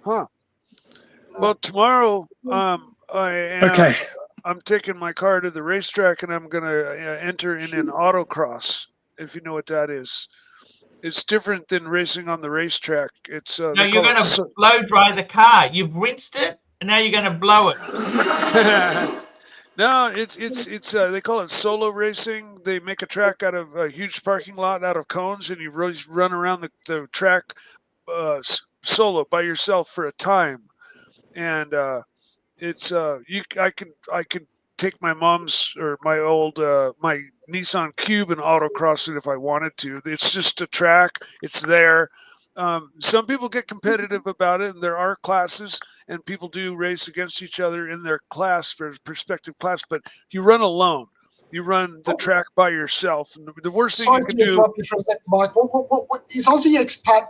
Huh. Well, tomorrow, I'm taking my car to the racetrack and I'm going to enter in an autocross, if you know what that is. It's different than racing on the racetrack. It's no, you're going to blow dry the car. You've rinsed it, and now you're going to blow it. No, it's they call it solo racing. They make a track out of a huge parking lot out of cones, and you run around the track solo by yourself for a time. And it's I could take my mom's or my old my Nissan Cube and autocross it if I wanted to. It's just a track. It's there. Some people get competitive about it, and there are classes, and people do race against each other in their class, their respective class. But you run alone. You run the track by yourself. And the worst thing you can do. Mike, what is Aussie Expat?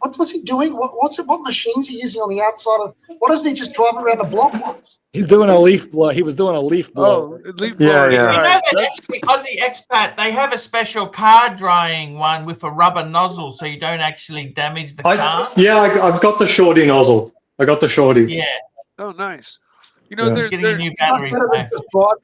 What's he doing? What machines he using on the outside of? Why doesn't he just drive around the block once? He's doing a leaf blow. He was doing a leaf blow. Oh, leaf blow. Yeah. You know that actually Aussie Expat, they have a special car drying one with a rubber nozzle, so you don't actually damage the car. I've got the shorty nozzle. I got the shorty. Yeah. Oh, nice. You know, getting a new battery.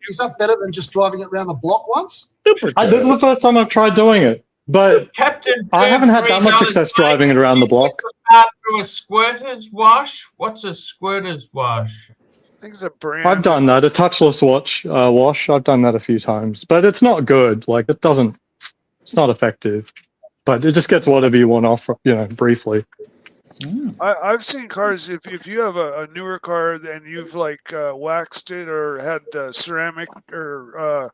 Is that better than just driving it around the block once? This is the first time I've tried doing it. But Captain, I haven't had that much success driving it around the block. Through a squirter's wash? What's a squirter's wash? I think it's a brand. I've done that, a touchless wash. I've done that a few times, but it's not good. Like it's not effective. But it just gets whatever you want off, briefly. I've seen cars. If you have a newer car and you've waxed it or had ceramic or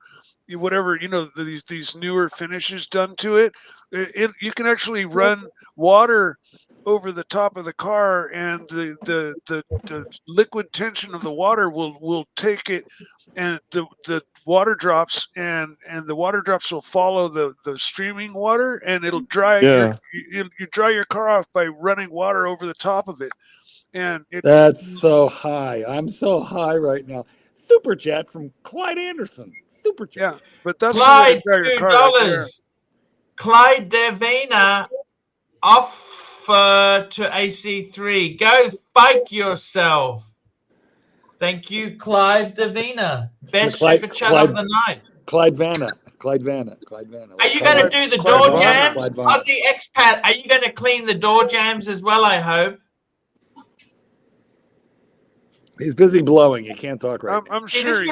whatever, these newer finishes done to it, you can actually run water over the top of the car, and the liquid tension of the water will take it, and the water drops and the water drops will follow the streaming water, and it'll dry you dry your car off by running water over the top of it. And that's so high. I'm so high right now. Super chat from Clyde Anderson. Super chat. Yeah, but that's Clyde, $2. Clyde Davina offer to AC3. Go bike yourself. Thank you, Clyde Davina. Best super chat of the night. Clyde Vanna. Are you going to do the door jams? Aussie Expat, are you going to clean the door jams as well, I hope? He's busy blowing. He can't talk right now. I'm sure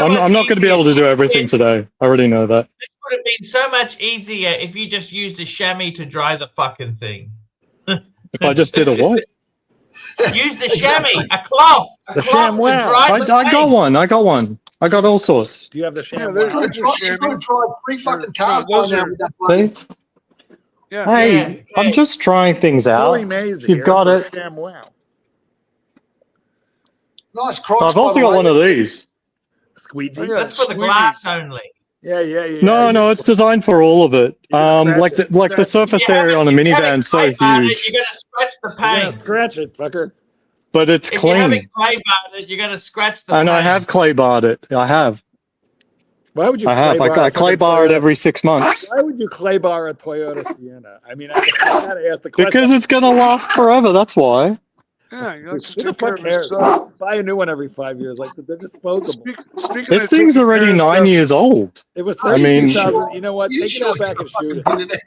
I'm not going to be able to do everything today. I already know that. This would have been so much easier if you just used a chamois to dry the fucking thing. If I just did a what? Use the chamois, a cloth. The ShamWow. I got one. I got all sorts. Do you have the ShamWow? You've got to drive 3 fucking cars by now with that plane. Hey, I'm just trying things out. You've got it. ShamWow. Nice crocs. I've also got one of these. Squeegee. That's for the glass only. Yeah. No, it's designed for all of it. Like the surface area on the minivan is so huge. You're gonna scratch the paint. Yeah, scratch it, fucker. But it's if clean. If you haven't clay barred it, you're gonna scratch the paint. And I have clay barred it. I have. Why would you? I have. I clay bar it every 6 months. Why would you clay bar a Toyota Sienna? I mean, I gotta ask the question. Because it's gonna last forever. That's why. Yeah, you know, Who the fuck cares? Buy a new one every 5 years. Like they're disposable. Speaking This of thing's taking already care of 9 stuff, years old. It was I mean- 32,000. You know what? You Take sure it out back you're and shoot it. fucking it?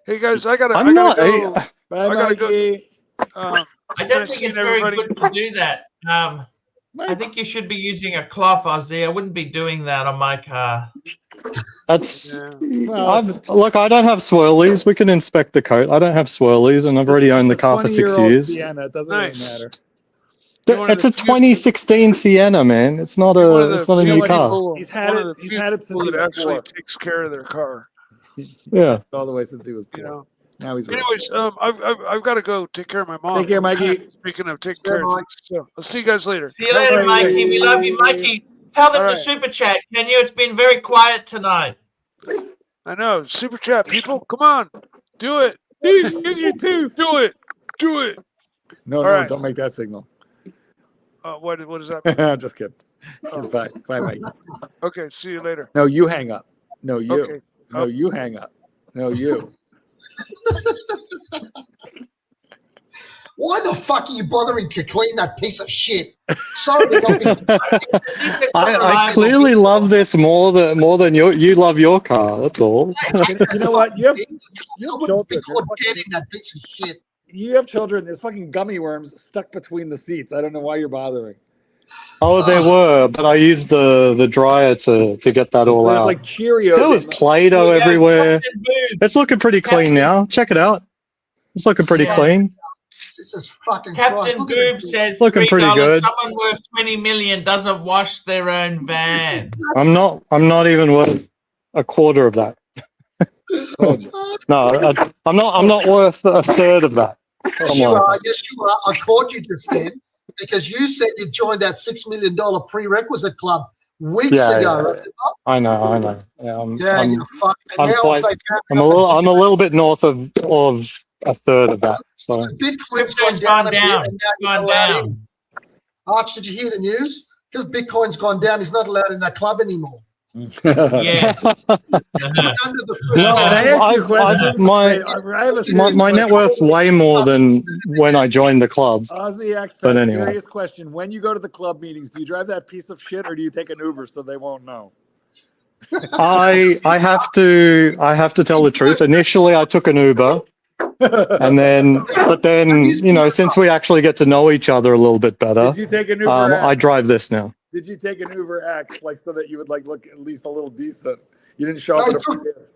Hey guys, I gotta I'm not. go. Bye, I gotta go. Mikey. I don't Nice think seeing it's very everybody. good to do that. I think you should be using a cloth, Ozzy. I wouldn't be doing that on my car. That's. Yeah. Well, Look, I don't have swirlies. We can inspect the coat. I don't have swirlies, and I've already owned the car for 6 20-year-old years. Sienna. It doesn't Nice. really matter. It's a 2016 Sienna, man. It's not a. It's not a few new car. people- He's had one of it- the he's few had it since people he that was actually 4. takes care of their car. Yeah. All the way since he was You born. know. Now he's. Anyways, I've got to go take care of my mom. Take care, Mikey. Speaking of taking See you, care of Mike. things, so I'll see you guys later. See you later, Bye. Mikey. We love you, Mikey. Tell them All to right. super chat, can you? It's been very quiet tonight. I know. Super chat, people. Come on. Do it. Use your tooth. Do it. Do it. No, All no, right. don't make that signal. What is that? Just kidding. Oh. Bye, Mikey. Okay. See you later. No, you hang up. No, you. Okay. No, you hang up. No, you. Why the fuck are you bothering to clean that piece of shit? Sorry, to not be- I clearly love this more than you love your car. That's all. You know what? You have I wouldn't children. be caught dead in that piece of shit. You have children. There's fucking gummy worms stuck between the seats. I don't know why you're bothering. Oh, there were, but I used the dryer to get that all There's out. like Cheerios. There was Play-Doh Yeah, everywhere. Captain Boob. It's looking pretty clean now. Check it out. It's looking pretty Yeah. clean. This is fucking Christ. Captain Look at Boob it. says Looking pretty $3. good. Someone worth 20 million doesn't wash their own van. I'm not even worth a quarter of that. No, I'm not worth a third of that. Yes, Come you on. are. Yes, you are. I caught you just then because you said you joined that $6 million prerequisite club weeks Yeah, ago. yeah. I know. Yeah, Yeah, you're fucking. I'm And now quite- if they found I'm out a little bit north of a third of that. So that Bitcoin's Crypto's gone down. gone a bit down. and now you're Gone allowed down. in. Arch, did you hear the news? Because Bitcoin's gone down, he's not allowed in that club anymore. Yes. Under the No, Can I ask you a question? my I have a my net worth's way more than when I joined the club. Aussie X But Fan, anyway. serious question. When you go to the club meetings, do you drive that piece of shit or do you take an Uber so they won't know? I have to tell the truth. Initially, I took an Uber, but then since we actually get to know each other a little bit better, Did you take an Uber I X? drive this now. Did you take an Uber X like so that you would like look at least a little decent? You didn't show No, up in he a took- Prius.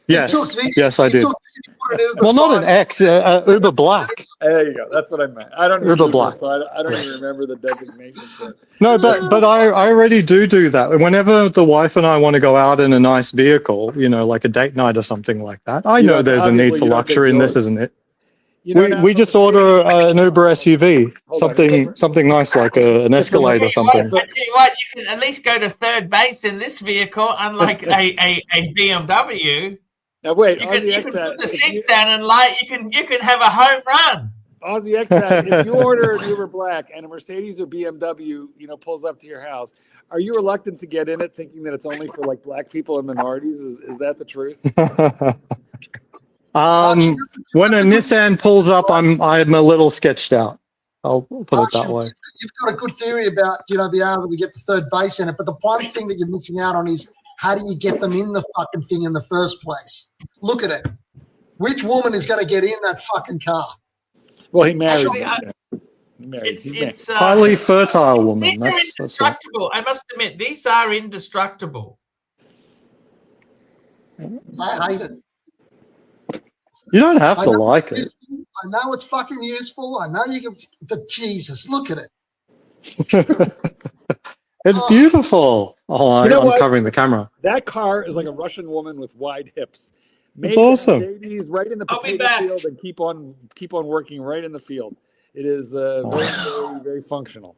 Yes, He took these- yes, I he did. took- he put an Uber Well, not an sign- X, Uber Black. There you go. That's what I meant. I don't Uber Uber, Black. so I don't even remember the designation for it. No, but I already do that. Whenever the wife and I want to go out in a nice vehicle, like a date night or something like that, I You know don't- there's a need obviously for you don't take luxury, and this yours. isn't it. You know, now We from just the order street- an Uber SUV, Hold on. something nice like an Escalade or I something. tell you what, you can at least go to third base in this vehicle, unlike a BMW. Now wait, You can, Aussie you X can Fan. put the seats down and light. You can have a home run. Aussie X Fan, if you order an Uber Black and a Mercedes or BMW, pulls up to your house, are you reluctant to get in it, thinking that it's only for like black people and minorities? Is that the truth? When a Nissan pulls up, I'm a little sketched out. I'll put it that way. You've got a good theory about, being able to get to third base in it, but the one thing that you're missing out on is how do you get them in the fucking thing in the first place? Look at it. Which woman is going to get in that fucking car? Well, he married. Actually, He married. It's He's married. it's Highly fertile woman. these are That's what. indestructible. I must admit, these are indestructible. I hate it. You don't have I to know like it's it. useful. I know it's fucking useful. I know you can, but Jesus, look at it. It's beautiful. Oh, You know I'm what? covering the camera. That car is like a Russian woman with wide hips. Made It's to have awesome. babies right in the I'll be potato back. field and keep on working right in the field. It is very, very, very functional,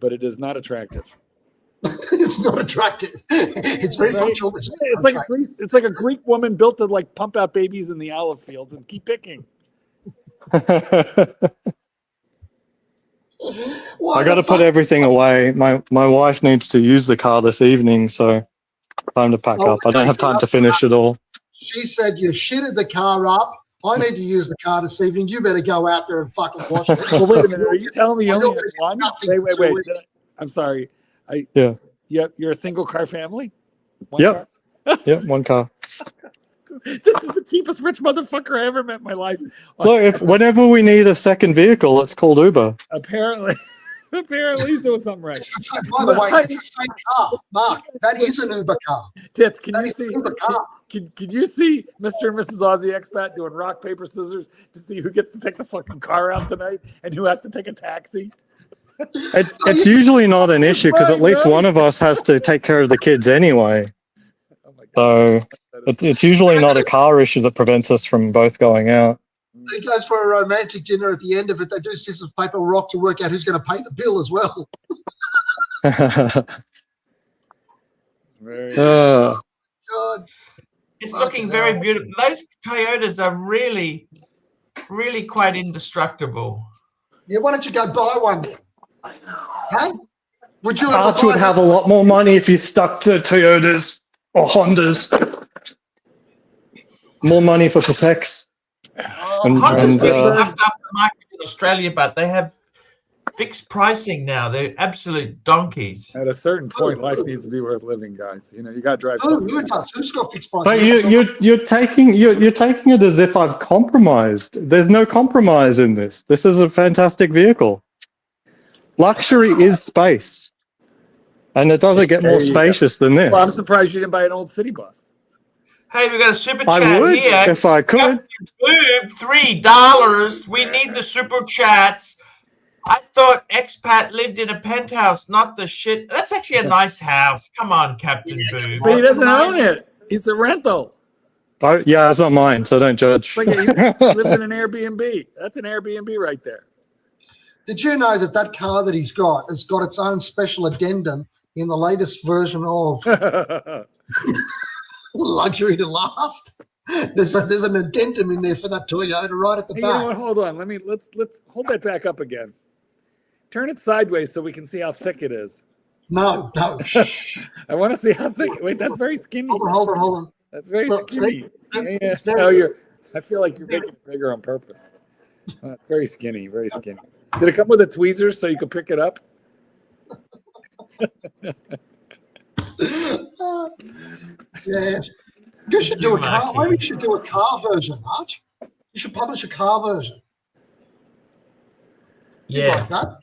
but it is not attractive. It's not attractive. It's very Right? functional. It's like a Greek woman built to like pump out babies in the olive fields and keep picking. Why I got to the put fuck- everything away. My wife needs to use the car this evening, so Time to pack Oh, up. I don't have time to finish it all. She said you shitted the car up. I need to use the car this evening. You better go out there and fucking wash it. Well, wait a minute. Are you telling me you I only don't have think one? nothing Wait, for wait, 2 wait. weeks. I'm sorry. Yeah. You're a single car family? One Yep. car? Yep, one car. This is the cheapest rich motherfucker I ever met in my life. Look, whenever we need a second vehicle, it's called Uber. Apparently he's doing something right. It's the same, by the way, it's the same car, Mark. That is an Uber car. Tits, can That you is see? an Uber car. Can you see Mr. and Mrs. Aussie Expat doing rock, paper, scissors to see who gets to take the fucking car out tonight and who has to take a taxi? It's usually not an issue because at least one of us has to take care of the kids anyway. Oh my So God. it's usually not a car issue that prevents us from both going out. He goes for a romantic dinner at the end of it. They do scissors, paper, rock to work out who's going to pay the bill as well. Very God. It's Fucking looking very hell. beautiful. Those Toyotas are really, really quite indestructible. Yeah, why don't you go buy one then? Hey? Would you ever Archie would buy have a lot more money if he stuck to Toyotas or Hondas. More money for Protects. And, Honda's and really upped up the market in Australia, but they have fixed pricing now. They're absolute donkeys. At a certain point, life needs to be worth living, guys. You know, you got to drive. Who does? Who's got fixed price? but you're taking it as if I've compromised. There's no compromise in this. This is a fantastic vehicle. Luxury is space, and it doesn't get more spacious than this. Well, I'm surprised you didn't buy an old city bus. Hey, we got a super chat I would here. if I could. Boob, $3. We need the super chats. I thought expat lived in a penthouse, not the shit. That's actually a nice house. Come on, Captain Boob. But he doesn't own it. It's a rental. Yeah, it's not mine, so don't judge. Like he lives in an Airbnb. That's an Airbnb right there. Did you know that car that he's got has got its own special addendum in the latest version of Luxury to Last? There's an addendum in there for that Toyota right at the Hey, back. you know what? Hold on. Let's hold that back up again. Turn it sideways so we can see how thick it is. No. Shh. I want to see how thick. Wait, that's very skinny. Hold on. That's very Look, skinny. see? Yeah. It's No, very- I feel like you're making it bigger on purpose. It's very skinny. Very skinny. Did it come with a tweezers so you could pick it up? Yes. You should do a car. Maybe you should do a car version, Arch. You should publish a car version. You'd like Yes. that.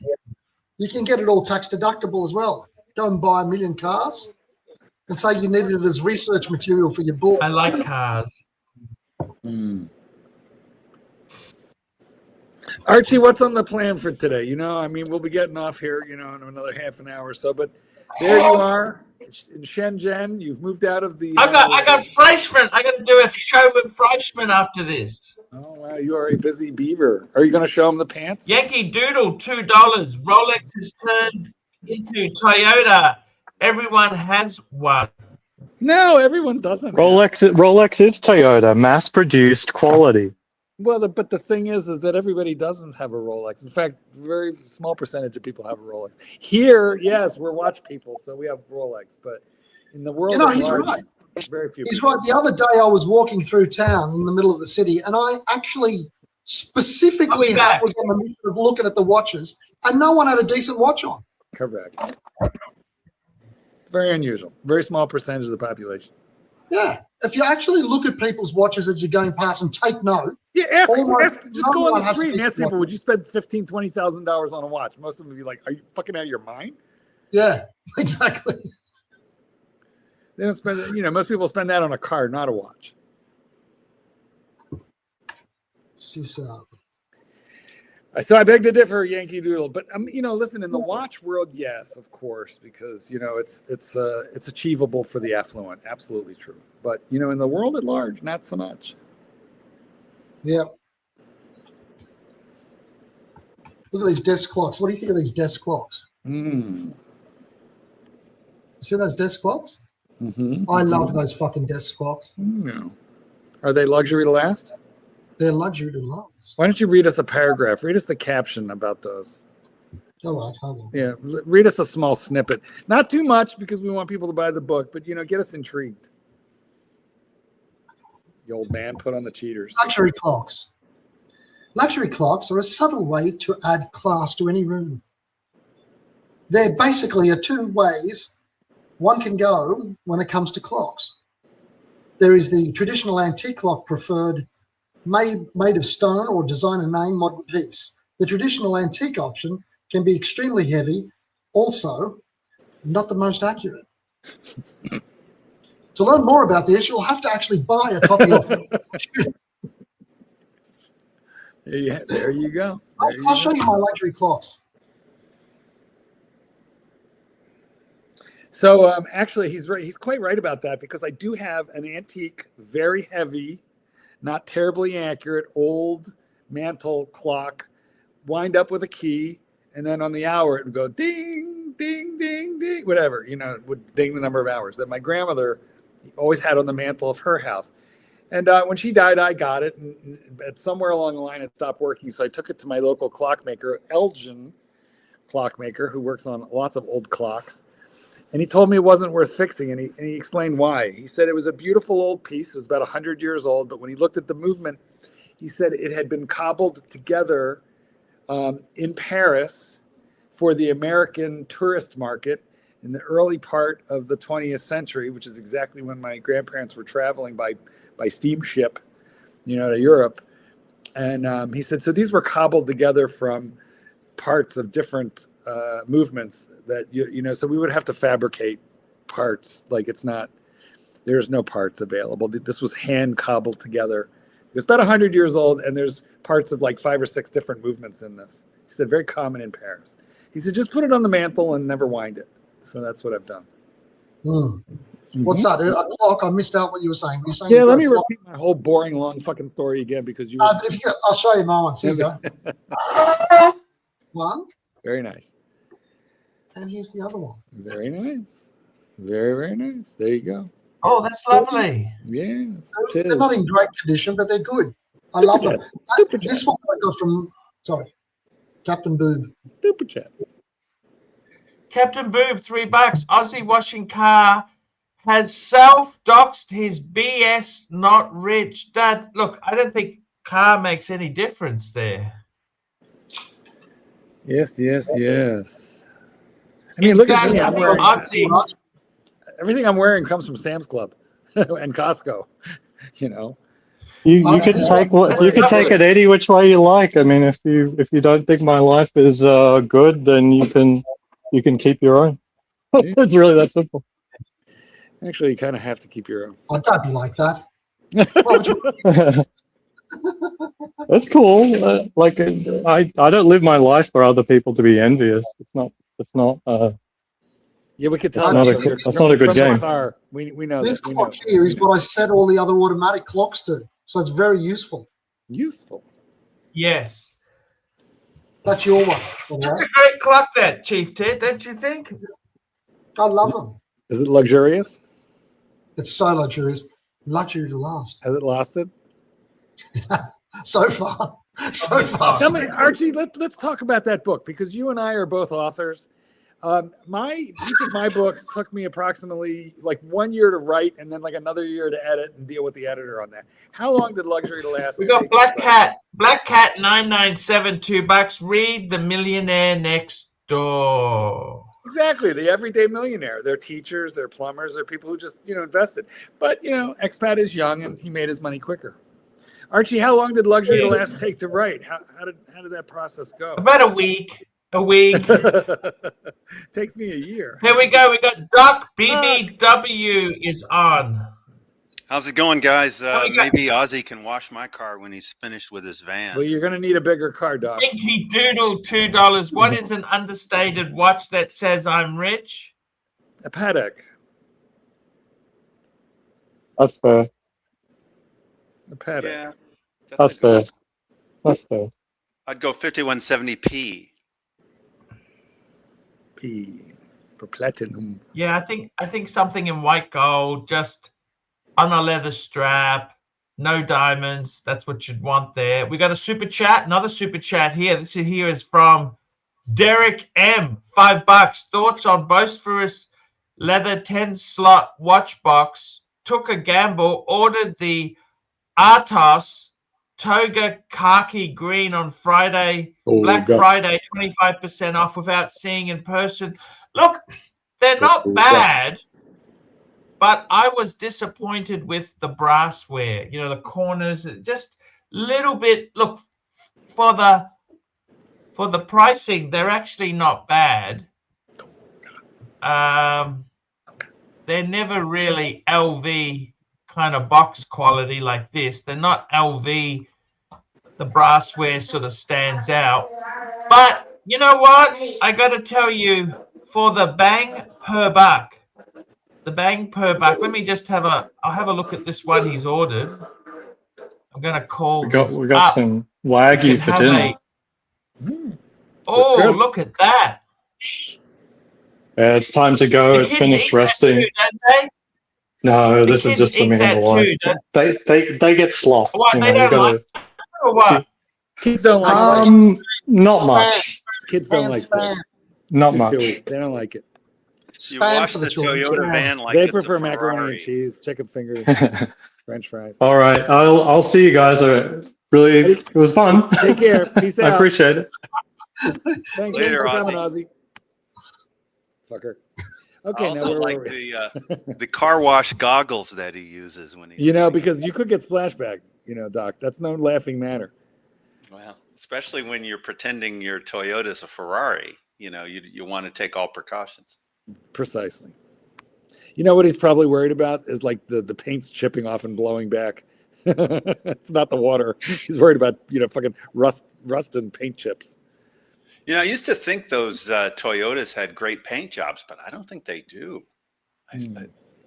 You can get it all tax deductible as well. Go and buy 1 million cars and say you needed it as research material for your book. I like cars. Archie, what's on the plan for today? You know, I mean, we'll be getting off here, you know, in another half an hour or so. But there you are in Shenzhen. You've moved out of the. I got Fleischmann. I got to do a show with Fleischmann after this. Oh wow, you are a busy beaver. Are you going to show him the pants? Yankee Doodle, $2. Rolex has turned into Toyota. Everyone has one. No, everyone doesn't. Rolex is Toyota, mass-produced quality. Well, but the thing is that everybody doesn't have a Rolex. In fact, very small percentage of people have a Rolex. Here, yes, we're watch people, so we have Rolex. But in the world, You know, at he's large, right. very few. He's people. right. The other day I was walking through town in the middle of the city and I actually specifically was on the mission of looking at the watches and no one had a decent watch on. Correct. It's very unusual. Very small percentage of the population. Yeah. If you actually look at people's watches as you're going past and take note. Yeah, just no go on one the has a street and ask decent people, would you spend $15,000, $20,000 on a watch? Most of them would be like, are you fucking out of your mind? Yeah, exactly. They don't spend, you know, most people spend that on a car, not a watch. So I beg to differ, Yankee Doodle. But you know, listen, in the watch world, yes, of course, because you know it's achievable for the affluent, absolutely true. But you know, in the world at large, not so much. Yep. Look at these desk clocks. What do you think of these desk clocks? See those desk clocks? I love those fucking desk clocks. No. Are they luxury to last? They're luxury to last. Why don't you read us a paragraph? Read us the caption about those. All right, hold on. Yeah, read us a small snippet. Not too much because we want people to buy the book, but get us intrigued. The old man put on the cheaters. Luxury clocks. Luxury clocks are a subtle way to add class to any room. There basically are two ways one can go when it comes to clocks. There is the traditional antique clock preferred, made of stone or designer name modern piece. The traditional antique option can be extremely heavy, also not the most accurate. To learn more about this, you'll have to actually buy a copy of it. There you go. I'll show you my luxury clocks. So actually, he's right. He's quite right about that because I do have an antique, very heavy, not terribly accurate, old mantle clock, wind up with a key, and then on the hour it would go ding, ding, ding, ding, whatever. It would ding the number of hours that my grandmother always had on the mantle of her house. And when she died, I got it, and somewhere along the line it stopped working. So I took it to my local clockmaker, Elgin clockmaker, who works on lots of old clocks. And he told me it wasn't worth fixing, and he explained why. He said it was a beautiful old piece. It was about 100 years old, but when he looked at the movement, he said it had been cobbled together in Paris for the American tourist market in the early part of the 20th century, which is exactly when my grandparents were traveling by steamship, to Europe. And he said, so these were cobbled together from parts of different movements that so we would have to fabricate parts. Like there's no parts available. This was hand cobbled together. It was about 100 years old, and there's parts of like 5 or 6 different movements in this. He said very common in Paris. He said just put it on the mantle and never wind it. So that's what I've done. What's that? A clock? I missed out what you were saying. Were you saying let me repeat my whole boring long fucking story again because you. But I'll show you my ones. Here you go. One. Very nice. And here's the other one. Very nice. Very, very nice. There you go. Oh, that's lovely. Yes. They're not in great condition, but they're good. I love them. This one I got from, Captain Boob. Super chat. Captain Boob, $3. Aussie washing car has self-doxed his BS not rich. Look, I don't think car makes any difference there. Yes. I mean, look at this. Everything I'm wearing comes from Sam's Club and Costco. You could take it any which way you like. I mean, if you don't think my life is good, then you can keep your own. It's really that simple. Actually, you kind of have to keep your own. Oh, don't be like that. That's cool. I don't live my life for other people to be envious. It's not. Yeah, we could tell. That's not a good game. We know this that. clock here is what I set all the other automatic clocks to, so it's very useful. Yes. That's your one. That's a great clock, that, Chief Ted, don't you think? I love them. Is it luxurious? It's so luxurious. Luxury to last. Has it lasted? So far. Tell me, Archie, let's talk about that book because you and I are both authors. Each of my books took me approximately like 1 year to write and then like another year to edit and deal with the editor on that. How long did Luxury to Last? We got Black Cat 997, $2. Read The Millionaire Next Door. Exactly, the everyday millionaire. They're teachers, they're plumbers, they're people who just invested. But expat is young and he made his money quicker. Archie, how long did Luxury to Last take to write? How did that process go? About a week. Takes me a year. Here we go. We got Doc BBW is on. How's it going, guys? Maybe Ozzy can wash my car when he's finished with his van. Well, you're going to need a bigger car, Doc. Dinky Doodle, $2. What is an understated watch that says I'm rich? A Patek. That's fair. A Patek. Yeah, that's fair. That's fair. I'd go 5170p. P for platinum. Yeah, I think something in white gold, just on a leather strap, no diamonds. That's what you'd want there. We got a super chat, another super chat here. This here is from Derek M, $5. Thoughts on Bosphorus leather 10-slot watch box? Took a gamble, ordered the Artos Toga khaki green on Friday, Black Friday, 25% off without seeing in person. Look, they're not bad, but I was disappointed with the brassware. You know, the corners, just little bit. Look, for the pricing, they're actually not bad. They're never really LV kind of box quality like this. They're not LV. The brassware sort of stands out. But you know what? I got to tell you, for the bang per buck, let me just I'll have a look at this one he's ordered. I'm going to call We got some Wagyu for dinner. Oh, look at that. Yeah, it's time to go. It's finished resting. Too, don't they? No, this is just for me and the wife. They get slop. What, they don't like it or what? Kids don't like it. Not much. Kids don't like it. Not much. They don't like it. You wash the Toyota van like they it's prefer a macaroni Ferrari. and cheese, chicken fingers, French fries. All right, I'll see you guys. Really, it was fun. Take care. Peace out. I appreciate it. Thanks Later, for coming, Ozzy. Ozzy. Fucker. Okay, I now also where like were we? the car wash goggles that he uses when he. You know, because you could get splashback. You know, Doc. That's no laughing matter. Well, especially when you're pretending your Toyota's a Ferrari. You know, you want to take all precautions. Precisely. You know what he's probably worried about is like the paint's chipping off and blowing back. It's not the water. He's worried about, you know, fucking rust and paint chips. You know, I used to think those Toyotas had great paint jobs, but I don't think they do.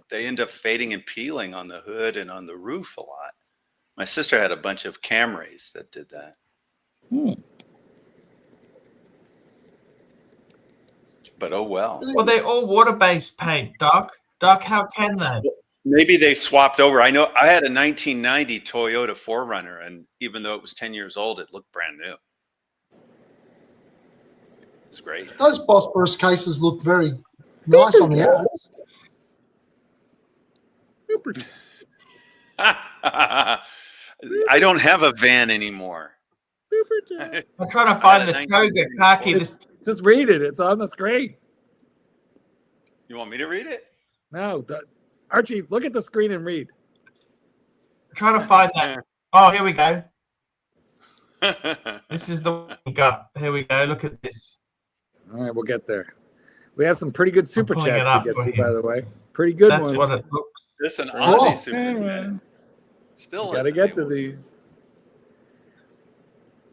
They end up fading and peeling on the hood and on the roof a lot. My sister had a bunch of Camrys that did that. But oh well. Well, they're all water-based paint, Doc. Doc, how can they? Maybe they swapped over. I know I had a 1990 Toyota 4Runner, and even though it was 10 years old, it looked brand new. It's great. Those Bosphorus cases look very nice on the outside. I don't have a van anymore. I'm trying to find the Toga khaki. Just read it. It's on the screen. You want me to read it? No, Archie, look at the screen and read. I'm trying to find that. Oh, here we go. This is the one we got. Here we go. Look at this. All right, we'll get there. We have some pretty good super pulling chats it up to get for to, you. by the way. Pretty good That's ones. what it looks. This an Oh. Aussie Superman. Still Got to get to these.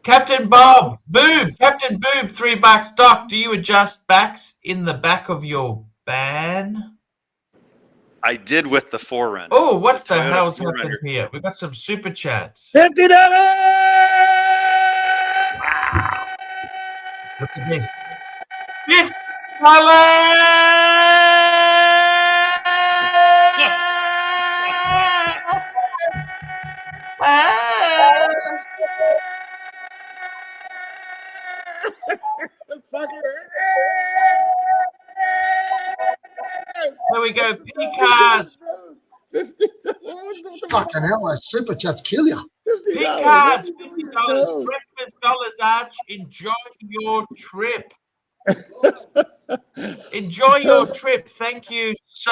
Captain Bob, Boob, Captain Boob, $3. Doc, do you adjust backs in the back of your van? I did with the 4Runner. Oh, what the Toyota hell's 4Runner. happened here? We got some super chats. $50! Look at this. $50! There we go. P-Cars. Fucking hell, those super chats kill you. P-Cars, $50. Breakfast dollars, Arch. Enjoy your trip. Enjoy your trip. Thank you so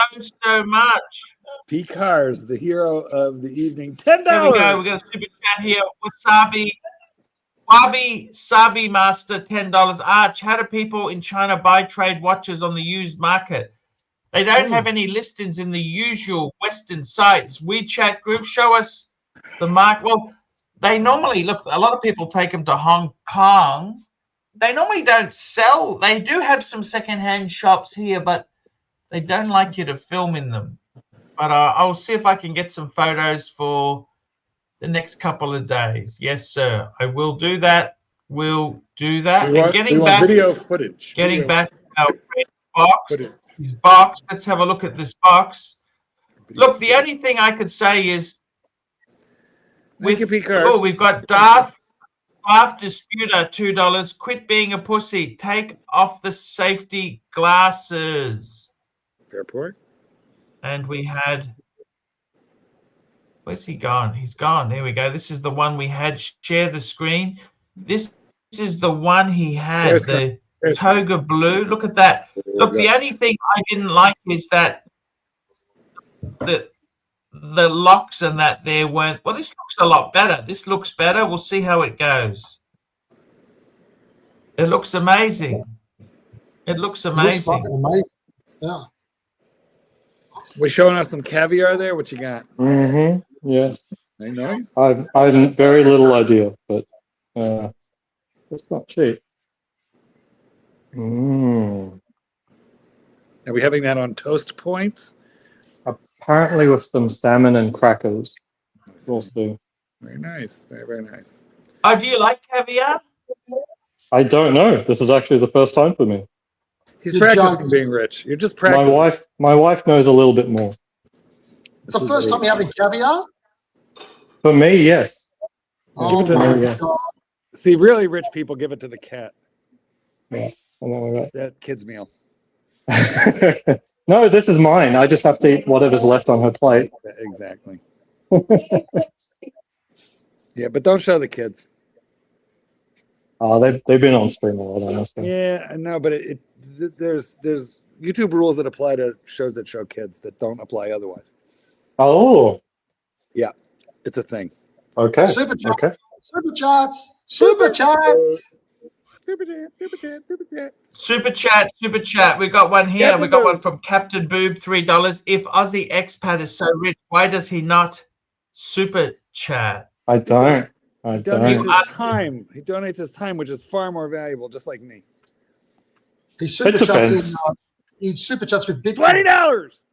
much. P. Cars, the hero of the evening. $10. There we go. We got a super chat here. Wabi Sabi Master, $10. Arch, how do people in China buy trade watches on the used market? They don't have any listings in the usual Western sites. WeChat group, show us the mark. Well, they normally look. A lot of people take them to Hong Kong. They normally don't sell. They do have some secondhand shops here, but they don't like you to film in them. But I'll see if I can get some photos for the next couple of days. Yes, sir. I will do that. We'll do that. We want video footage. Getting back to our red box. This box. Let's have a look at this box. Look, the only thing I could say is we've got Darth Draft disputer, $2. Quit being a pussy. Take off the safety glasses. Fair point. And we had. Where's he gone? He's gone. There we go. This is the one we had. Share the screen. This is the one he had. The toga blue. Look at that. Look, the only thing I didn't like is that the locks and that there weren't. Well, this looks a lot better. This looks better. We'll see how it goes. It looks amazing. It looks amazing. It looks fucking amazing. Yeah. We're showing us some caviar there. What you got? Mm-hmm. Yeah. Very nice. I've very little idea, but it's not cheap. Mm. Are we having that on toast points? Apparently with some salmon and crackers. We'll see. Very nice. Very, very nice. Oh, do you like caviar? I don't know. This is actually the first time for me. He's practicing being rich. You're just practicing. My wife knows a little bit more. It's the first time you're having caviar? For me, yes. Oh, Give it to my the- God. See, really rich people give it to the cat. Yeah. I know That kid's meal. that. No, this is mine. I just have to eat whatever's left on her plate. Exactly. Yeah, but don't show the kids. Oh, they've been on stream a lot, honestly. Yeah, I know, but there's YouTube rules that apply to shows that show kids that don't apply otherwise. Oh, Yeah, it's a thing. okay. Super chat. Okay. Super chats. Super chats. Super chat, super chat, super chat. Super chat, super chat. We got one here. Captain We got Boob. one from Captain Boob, $3. If Aussie expat is so rich, why does he not super chat? I don't. I He donates don't. his time. He donates his time, which is far more valuable, just like me. He super chats depends. he super chats with Bitcoin. $20.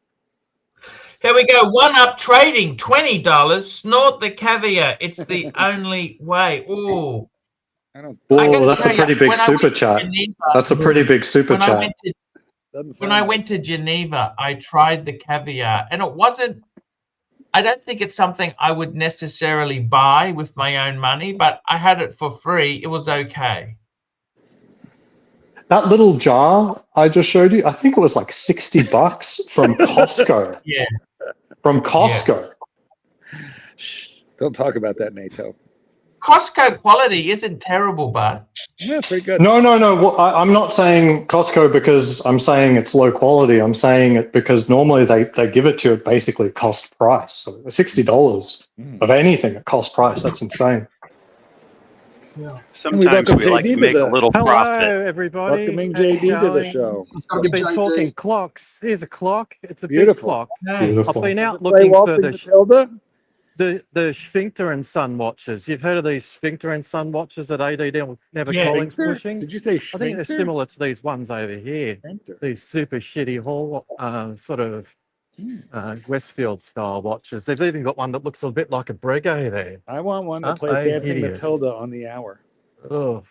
Here we go. One Up Trading, $20. Snort the caviar. It's the only way. Ooh. I don't. I gotta Oh, that's a tell you, pretty big when I super went to chat. Geneva- That's a pretty big super when I chat. went to Doesn't when sound I nice. went to Geneva, I tried the caviar, and it wasn't. I don't think it's something I would necessarily buy with my own money, but I had it for free. It was okay. That little jar I just showed you, I think it was like $60 from Costco. Yeah. From Costco. Shh, don't talk about that, NATO. Costco quality isn't terrible, but Yeah, pretty good. No. Well, I'm not saying Costco because I'm saying it's low quality. I'm saying it because normally they give it to you at basically cost price. So $60 of anything at cost price. That's insane. Yeah. Sometimes welcome we like JD to to make a the- little Hello, profit. everybody. Welcoming How's it JD to the going? show. It's gotta You've be been JD. talking clocks. Here's a clock. It's a Beautiful. big clock. hey, Beautiful. I've been out Play looking for Waltzing Matilda? the Sphincter and Son watches. You've heard of these Sphincter and Son watches that AD Never Yeah. Collins Sphincter? pushing? Did you say I think they're Sphincter? similar to these ones over here. Sphincter. These super shitty hall, sort of Westfield style watches. They've even got one that looks a bit like a Brego there. I want one that Aren't plays they Dancing hideous? Matilda on the hour. Oh,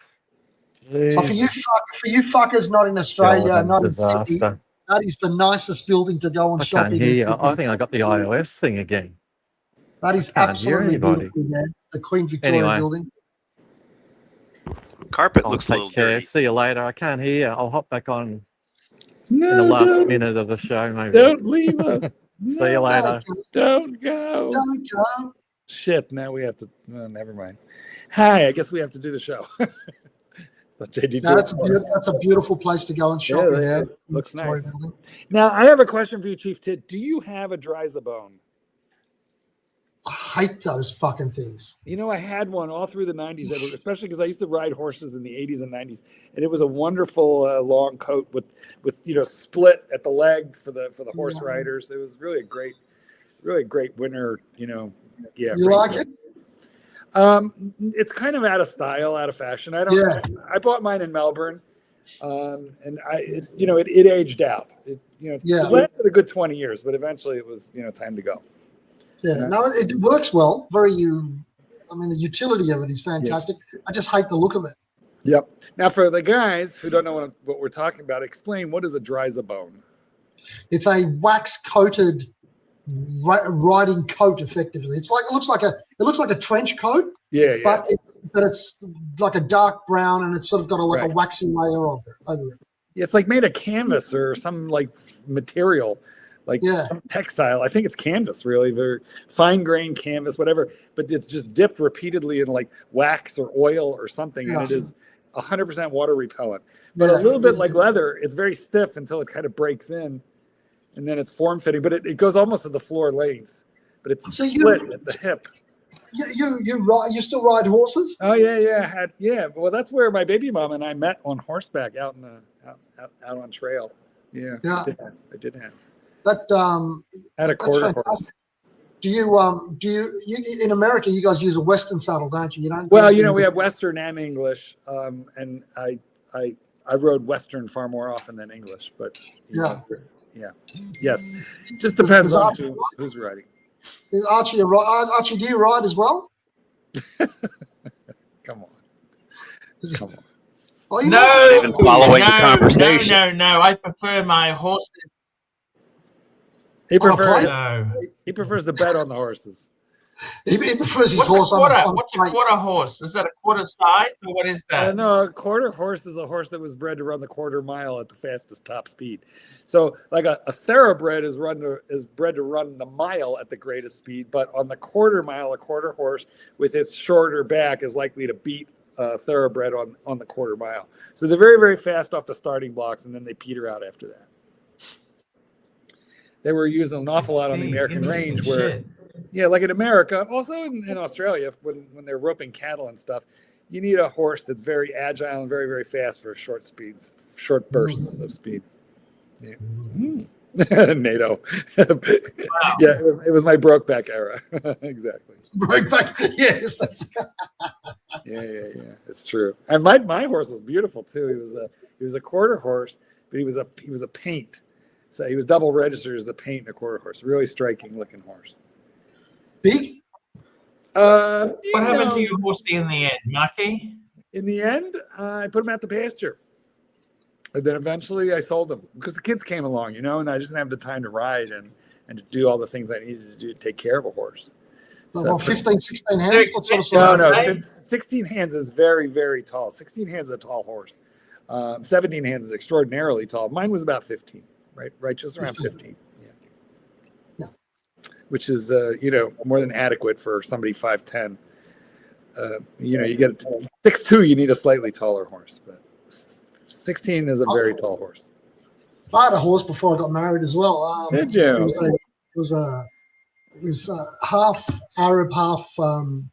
So for you fuckers not in Australia, not in Sydney, disaster. that is the nicest building to go and I shopping can't in hear you. Sydney. I think I got the iOS thing again. That is I can't hear absolutely anybody. beautiful, man. The Queen Victoria Anyway. building. Carpet I'll looks a little take care. dirty. See you later. I can't hear you. I'll hop back on No, in the last don't, minute of the show, maybe. don't leave us. See you No, later. Don't go. Don't go. Shit, now we have to. No, never mind. Hi, I guess we have to do the show. Thought JD No, did that's a beautiful place to go and shop in Yeah, there. it looks Victoria nice. building. Now, I have a question for you, Chief Tit. Do you have a Dryzabone? I hate those fucking things. You know, I had one all through the 90s, especially because I used to ride horses in the 80s and 90s, and it was a wonderful long coat with split at the leg for the horse Yeah. riders. It was really a great winter. Yeah, You pretty like good. it? It's kind of out of style, out of fashion. I bought mine in Melbourne, and it aged out. It lasted a good 20 years, but eventually it was time to go. Yeah. No, it works well. The utility of it is fantastic. I just hate the look of it. Yep. Now, for the guys who don't know what we're talking about, explain what is a Dryzabone. It's a wax coated riding coat. Effectively, it looks like a trench coat, Yeah, yeah. But it's like a dark brown, and it's sort of got a waxy layer of it over it. Yeah, it's like made of canvas or some like material, like some textile. I think it's canvas, really. Very fine grained canvas, whatever. But it's just dipped repeatedly in like wax or oil or something, and it is 100% water repellent. But a little bit like leather, it's very stiff until it kind of breaks in, and then it's form fitting. But it goes almost to the floor length, but it's split at the hip. You still ride horses? Oh yeah. Well, that's where my baby mom and I met on horseback out in the out on trail. Yeah. I did have that. Had a quarter horse. Do you in America? You guys use a Western saddle, don't you? You don't. Well, we have Western and English, and I rode Western far more often than English, but yes, just depends on who's riding. Is Archie do you ride as well? Come on. Oh, no, even following the conversation. No. I prefer my horses. He prefers to bet on the horses. He prefers his What's horse What's a quarter horse? Is that a quarter size, or what is that? No, a quarter horse is a horse that was bred to run the quarter mile at the fastest top speed. So, like a thoroughbred is bred to run the mile at the greatest speed, but on the quarter mile, a quarter horse with its shorter back is likely to beat a thoroughbred on the quarter mile. So they're very, very fast off the starting blocks, and then they peter out after that. They were using an awful lot on the American range where, like in America, also in Australia, when they're roping cattle and stuff, you need a horse that's very agile and very, very fast for short bursts of speed. Yeah. NATO. Yeah, it was my Brokeback era. Exactly. Brokeback, yes. Yeah. It's true. And my horse was beautiful too. He was a quarter horse, but he was a paint. So he was double registered as a paint and a quarter horse. Really striking looking horse. Big? What happened to your horse in the end, Marky? In the end, I put him out to pasture. And then eventually I sold him because the kids came along, and I just didn't have the time to ride and to do all the things I needed to do to take care of a horse. So 15, 16 hands? What sort of No. 16 hands is very, very tall. 16 hands is a tall horse. 17 hands is extraordinarily tall. Mine was about 15. Right, just around 15. Yeah. Which is, more than adequate for somebody 5'10". You get 6'2", you need a slightly taller horse, but 16 is a very tall horse. I had a horse before I got married as well. Did you? It was half Arab, half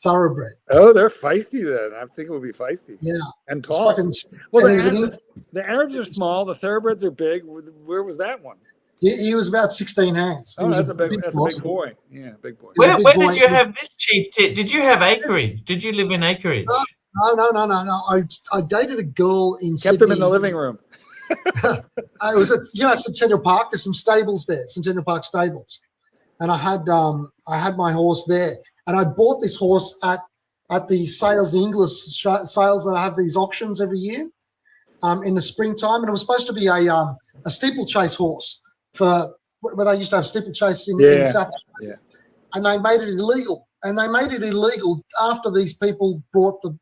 thoroughbred. Oh, they're feisty then. I think it would be feisty. Yeah. And tall. The Arabs are small. The thoroughbreds are big. Where was that one? He was about 16 hands. Oh, that's a big boy. Yeah, big boy. Where did you have this, Chief? Did you have acreage? Did you live in acreage? No. I dated a girl in Kept Sydney. them in the living room. It was at Centennial Park. There's some stables there, Centennial Park stables. And I had my horse there, and I bought this horse at the sales, the English sales that I have these auctions every year, in the springtime, and it was supposed to be a steeplechase horse where they used to have steeplechase in South Australia, and they made it illegal. And they made it illegal after these people brought the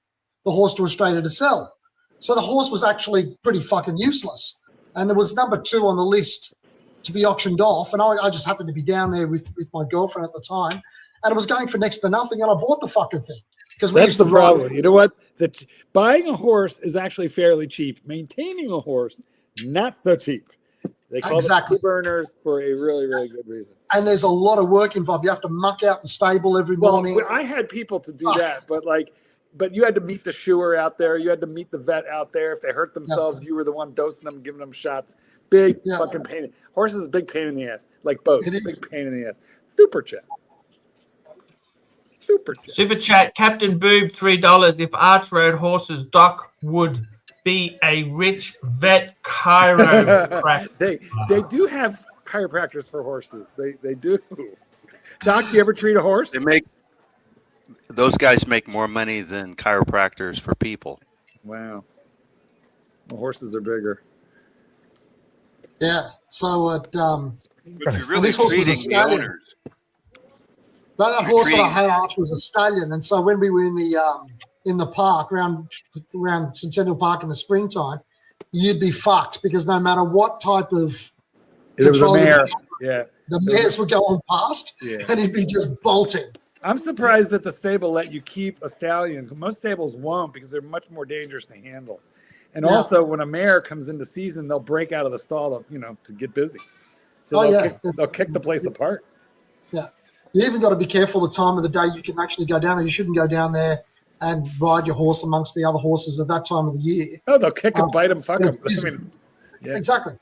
horse to Australia to sell. So the horse was actually pretty fucking useless, and it was number 2 on the list to be auctioned off, and I just happened to be down there with my girlfriend at the time, and it was going for next to nothing, and I bought the fucking thing. That's the problem. You know what? Buying a horse is actually fairly cheap. Maintaining a horse, not so cheap. They call them burners for a really, really good reason. And there's a lot of work involved. You have to muck out the stable every morning. I had people to do that, but you had to meet the shoer out there. You had to meet the vet out there. If they hurt themselves, you were the one dosing them, giving them shots. Big fucking pain. Horses is a big pain in the ass. Like boats. Big pain in the ass. Super chat. Captain Boob, $3. If Arch rode horses, Doc would be a rich vet chiropractor. They do have chiropractors for horses. They do. Doc, you ever treat a horse? Those guys make more money than chiropractors for people. Wow. Well, horses are bigger. Yeah. So but you're really treating the owners. That horse that I had, Arch, was a stallion, and so when we were in the park around Centennial Park in the springtime, you'd be fucked because no matter what type of there was a control you mare. had, Yeah, the mares were going past, and he'd be just bolting. I'm surprised that the stable let you keep a stallion. Most stables won't because they're much more dangerous to handle. And also, when a mare comes into season, they'll break out of the stall to get busy. So they'll kick the place apart. Yeah. You even got to be careful the time of the day you can actually go down there. You shouldn't go down there and ride your horse amongst the other horses at that time of the year. Oh, they'll kick and bite them, fuck them. Exactly.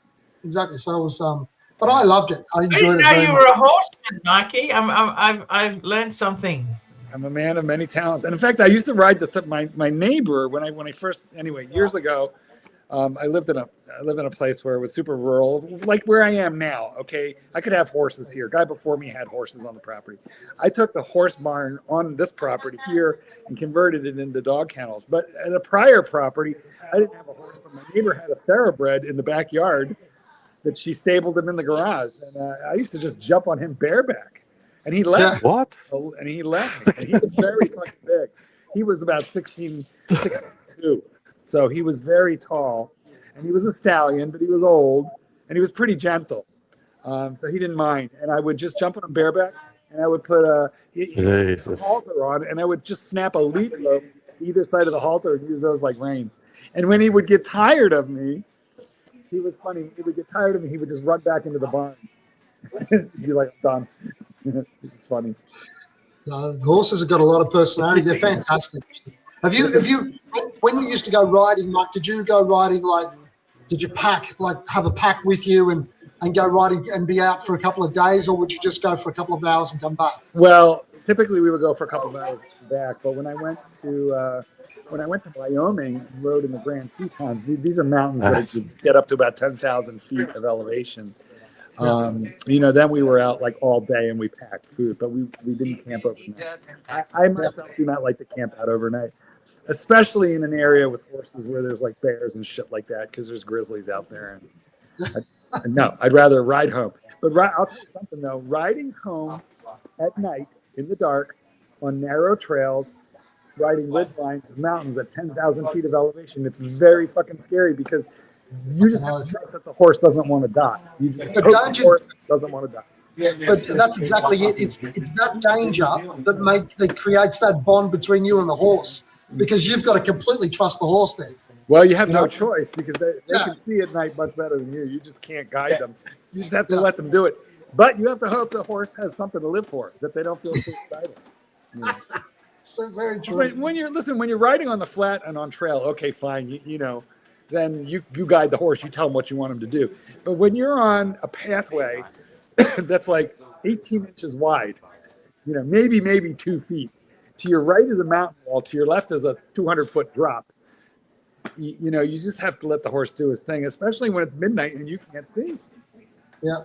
So it was, but I loved it. I enjoyed it. I didn't know very you much. were a horseman, Mikey. I've learned something. I'm a man of many talents. And in fact, I used to ride my neighbor when I first, years ago. I live in a place where it was super rural, like where I am now. Okay, I could have horses here. Guy before me had horses on the property. I took the horse barn on this property here and converted it into dog kennels. But at a prior property, I didn't have a horse, but my neighbor had a thoroughbred in the backyard that she stabled him in the garage, and I used to just jump on him bareback, and he let me. What? And he let me. And he was very fucking big. He was about 62. So he was very tall, and he was a stallion, but he was old, and he was pretty gentle. So he didn't mind. And I would just jump on him bareback, and I would put a halter on, and I would just snap a lead rope to either side of the halter and use those like reins. And when he would get tired of me, he was funny. He would get tired of me. He would just run back into the barn. He'd be like, I'm done. It's funny. Horses have got a lot of personality. They're fantastic. Have you, when you used to go riding, Mike, did you go riding did you have a pack with you and go riding and be out for a couple of days, or would you just go for a couple of hours and come back? Well, typically we would go for a couple of hours and come back, but when I went to Wyoming and rode in the Grand Tetons, these are mountains that you get up to about 10,000 feet of elevation. Then we were out like all day and we packed food, but we didn't camp overnight. I myself do not like to camp out overnight, especially in an area with horses where there's like bears and shit like that, because there's grizzlies out there. And no, I'd rather ride home. But I'll tell you something though, riding home at night in the dark on narrow trails, riding ridge lines, mountains at 10,000 feet of elevation, it's very fucking scary because you just have to trust that the horse doesn't want to die. You just hope the horse doesn't want to die. But that's exactly it. It's that danger that creates that bond between you and the horse, because you've got to completely trust the horse then. Well, you have no choice because they can see at night much better than you. You just can't guide them. You just have to let them do it. But you have to hope the horse has something to live for, that they don't feel too excited. So very true. When you're riding on the flat and on trail, okay, fine, then you guide the horse, you tell him what you want him to do. But when you're on a pathway that's like 18 inches wide, maybe 2 feet, to your right is a mountain wall, to your left is a 200-foot drop. You just have to let the horse do his thing, especially when it's midnight and you can't see. Yeah.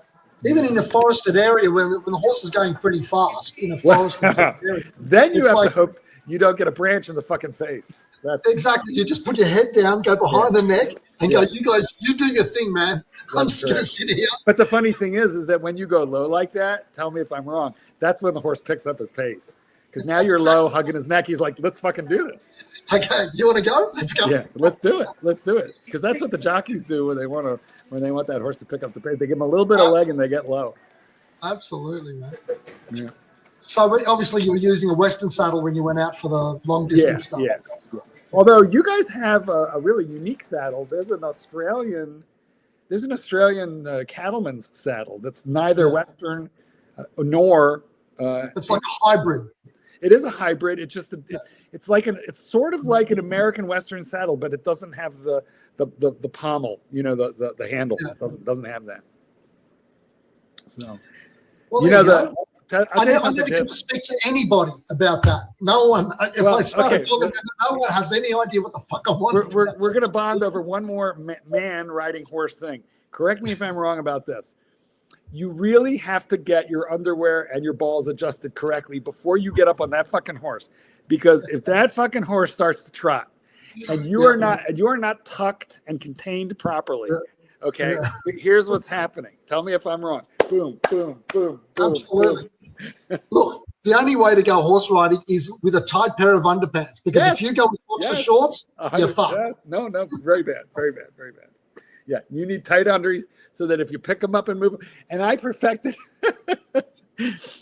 Even in the forested area, when the horse is going pretty fast in a forested area, then you have to hope you don't get a branch in the fucking face. Exactly. You just put your head down, go behind the neck, and go, you guys, you do your thing, man. I'm just going to sit here. But the funny thing is that when you go low like that, tell me if I'm wrong, that's when the horse picks up his pace. Because now you're low, hugging his neck. He's like, let's fucking do this. Okay, you want to go? Let's go. Yeah, let's do it. Because that's what the jockeys do when they want that horse to pick up the pace. They give him a little bit of leg and they get low. Absolutely, man. Yeah. So obviously you were using a Western saddle when you went out for the long distance stuff. Yeah. Although you guys have a really unique saddle. There's an Australian cattleman's saddle that's neither Western nor. It's like a hybrid. It is a hybrid. It's sort of like an American Western saddle, but it doesn't have the pommel. The handle doesn't have that. So, I never get to speak to anybody about that. No one. If I started talking about it, no one has any idea what the fuck I want. We're going to bond over one more man riding horse thing. Correct me if I'm wrong about this. You really have to get your underwear and your balls adjusted correctly before you get up on that fucking horse, because if that fucking horse starts to trot and you are not tucked and contained properly, okay, here's what's happening. Tell me if I'm wrong. Boom, boom, boom, boom. Absolutely. Boom. Look, the only way to go horse riding is with a tight pair of underpants, because if you go with boxer shorts, you're fucked. No, very bad. Yeah, you need tight undies so that if you pick them up and move them. And I perfected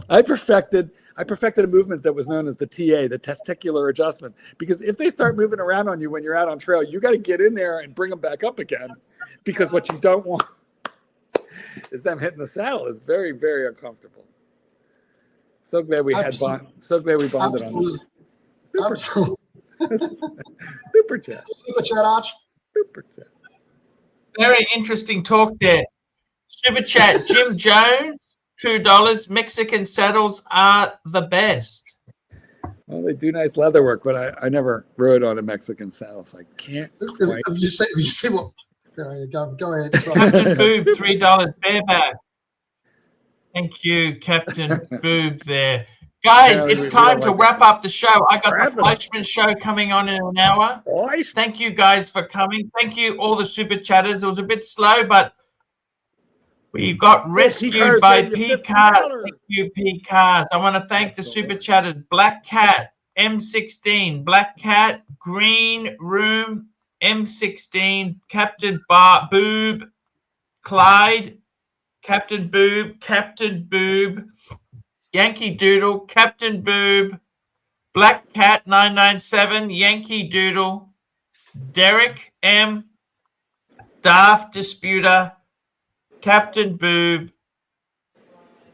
I perfected a movement that was known as the TA, the testicular adjustment, because if they start moving around on you when you're out on trail, you got to get in there and bring them back up again, because what you don't want is them hitting the saddle. It's very, very uncomfortable. So glad we so glad we bonded on this. Absolutely. Super chat. Super chat, Arch. Super chat. Very interesting talk there. Super chat, Jim Jones, $2. Mexican saddles are the best. Well, they do nice leather work, but I never rode on a Mexican saddle, so I can't. Have you seen what? Go ahead. Captain Boob, $3 bareback. Thank you, Captain Boob there. Guys, it's time to wrap up the show. I got the Fleischman show coming on in an hour. Thank you guys for coming. Thank you, all the super chatters. It was a bit slow, but we got rescued by P Cars. Thank you, P Cars. I want to thank the super chatters. Black Cat, M16, Black Cat, Green Room, M16, Captain Boob, Clyde, Captain Boob, Yankee Doodle, Captain Boob, Black Cat 997, Yankee Doodle, Derek M, Daft Disputer, Captain Boob,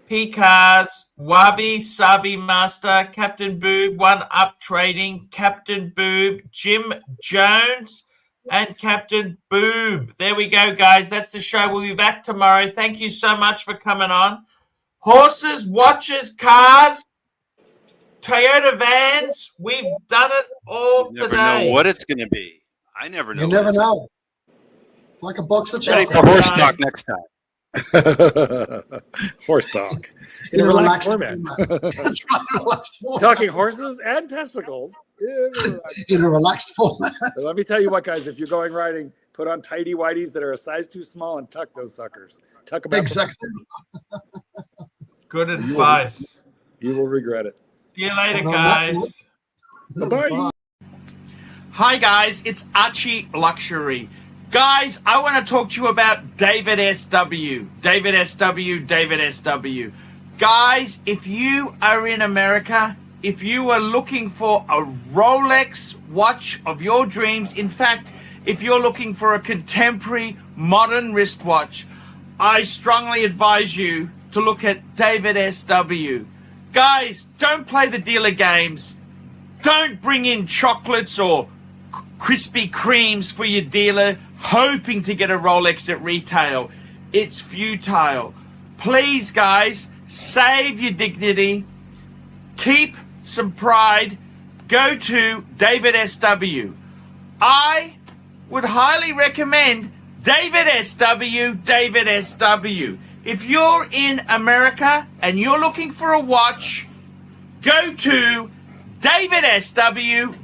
P Cars, Wabi Sabi Master, Captain Boob, One Up Trading, Captain Boob, Jim Jones, and Captain Boob. There we go, guys. That's the show. We'll be back tomorrow. Thank you so much for coming on. Horses, watches, cars, Toyota vans. We've done it all today. You never know what it's going to be. I never know. You never know. It's like a box of Ready chocolate. for horse talk next time. Horse talk. In a relaxed format. That's right, relaxed format. Talking horses and testicles. In a relaxed format. So let me tell you what, guys, if you're going riding, put on tighty whities that are a size too small and tuck those suckers. Tuck them Exactly. Good advice. You will regret it. See you later, guys. Bye-bye. Hi, guys. It's ArchieLuxury. Guys, I want to talk to you about David SW. David SW. Guys, if you are in America, if you are looking for a Rolex watch of your dreams, in fact, if you're looking for a contemporary modern wristwatch, I strongly advise you to look at David SW. Guys, don't play the dealer games. Don't bring in chocolates or Krispy Kremes for your dealer hoping to get a Rolex at retail. It's futile. Please, guys, save your dignity. Keep some pride. Go to David SW. I would highly recommend David SW. If you're in America and you're looking for a watch, go to David SW.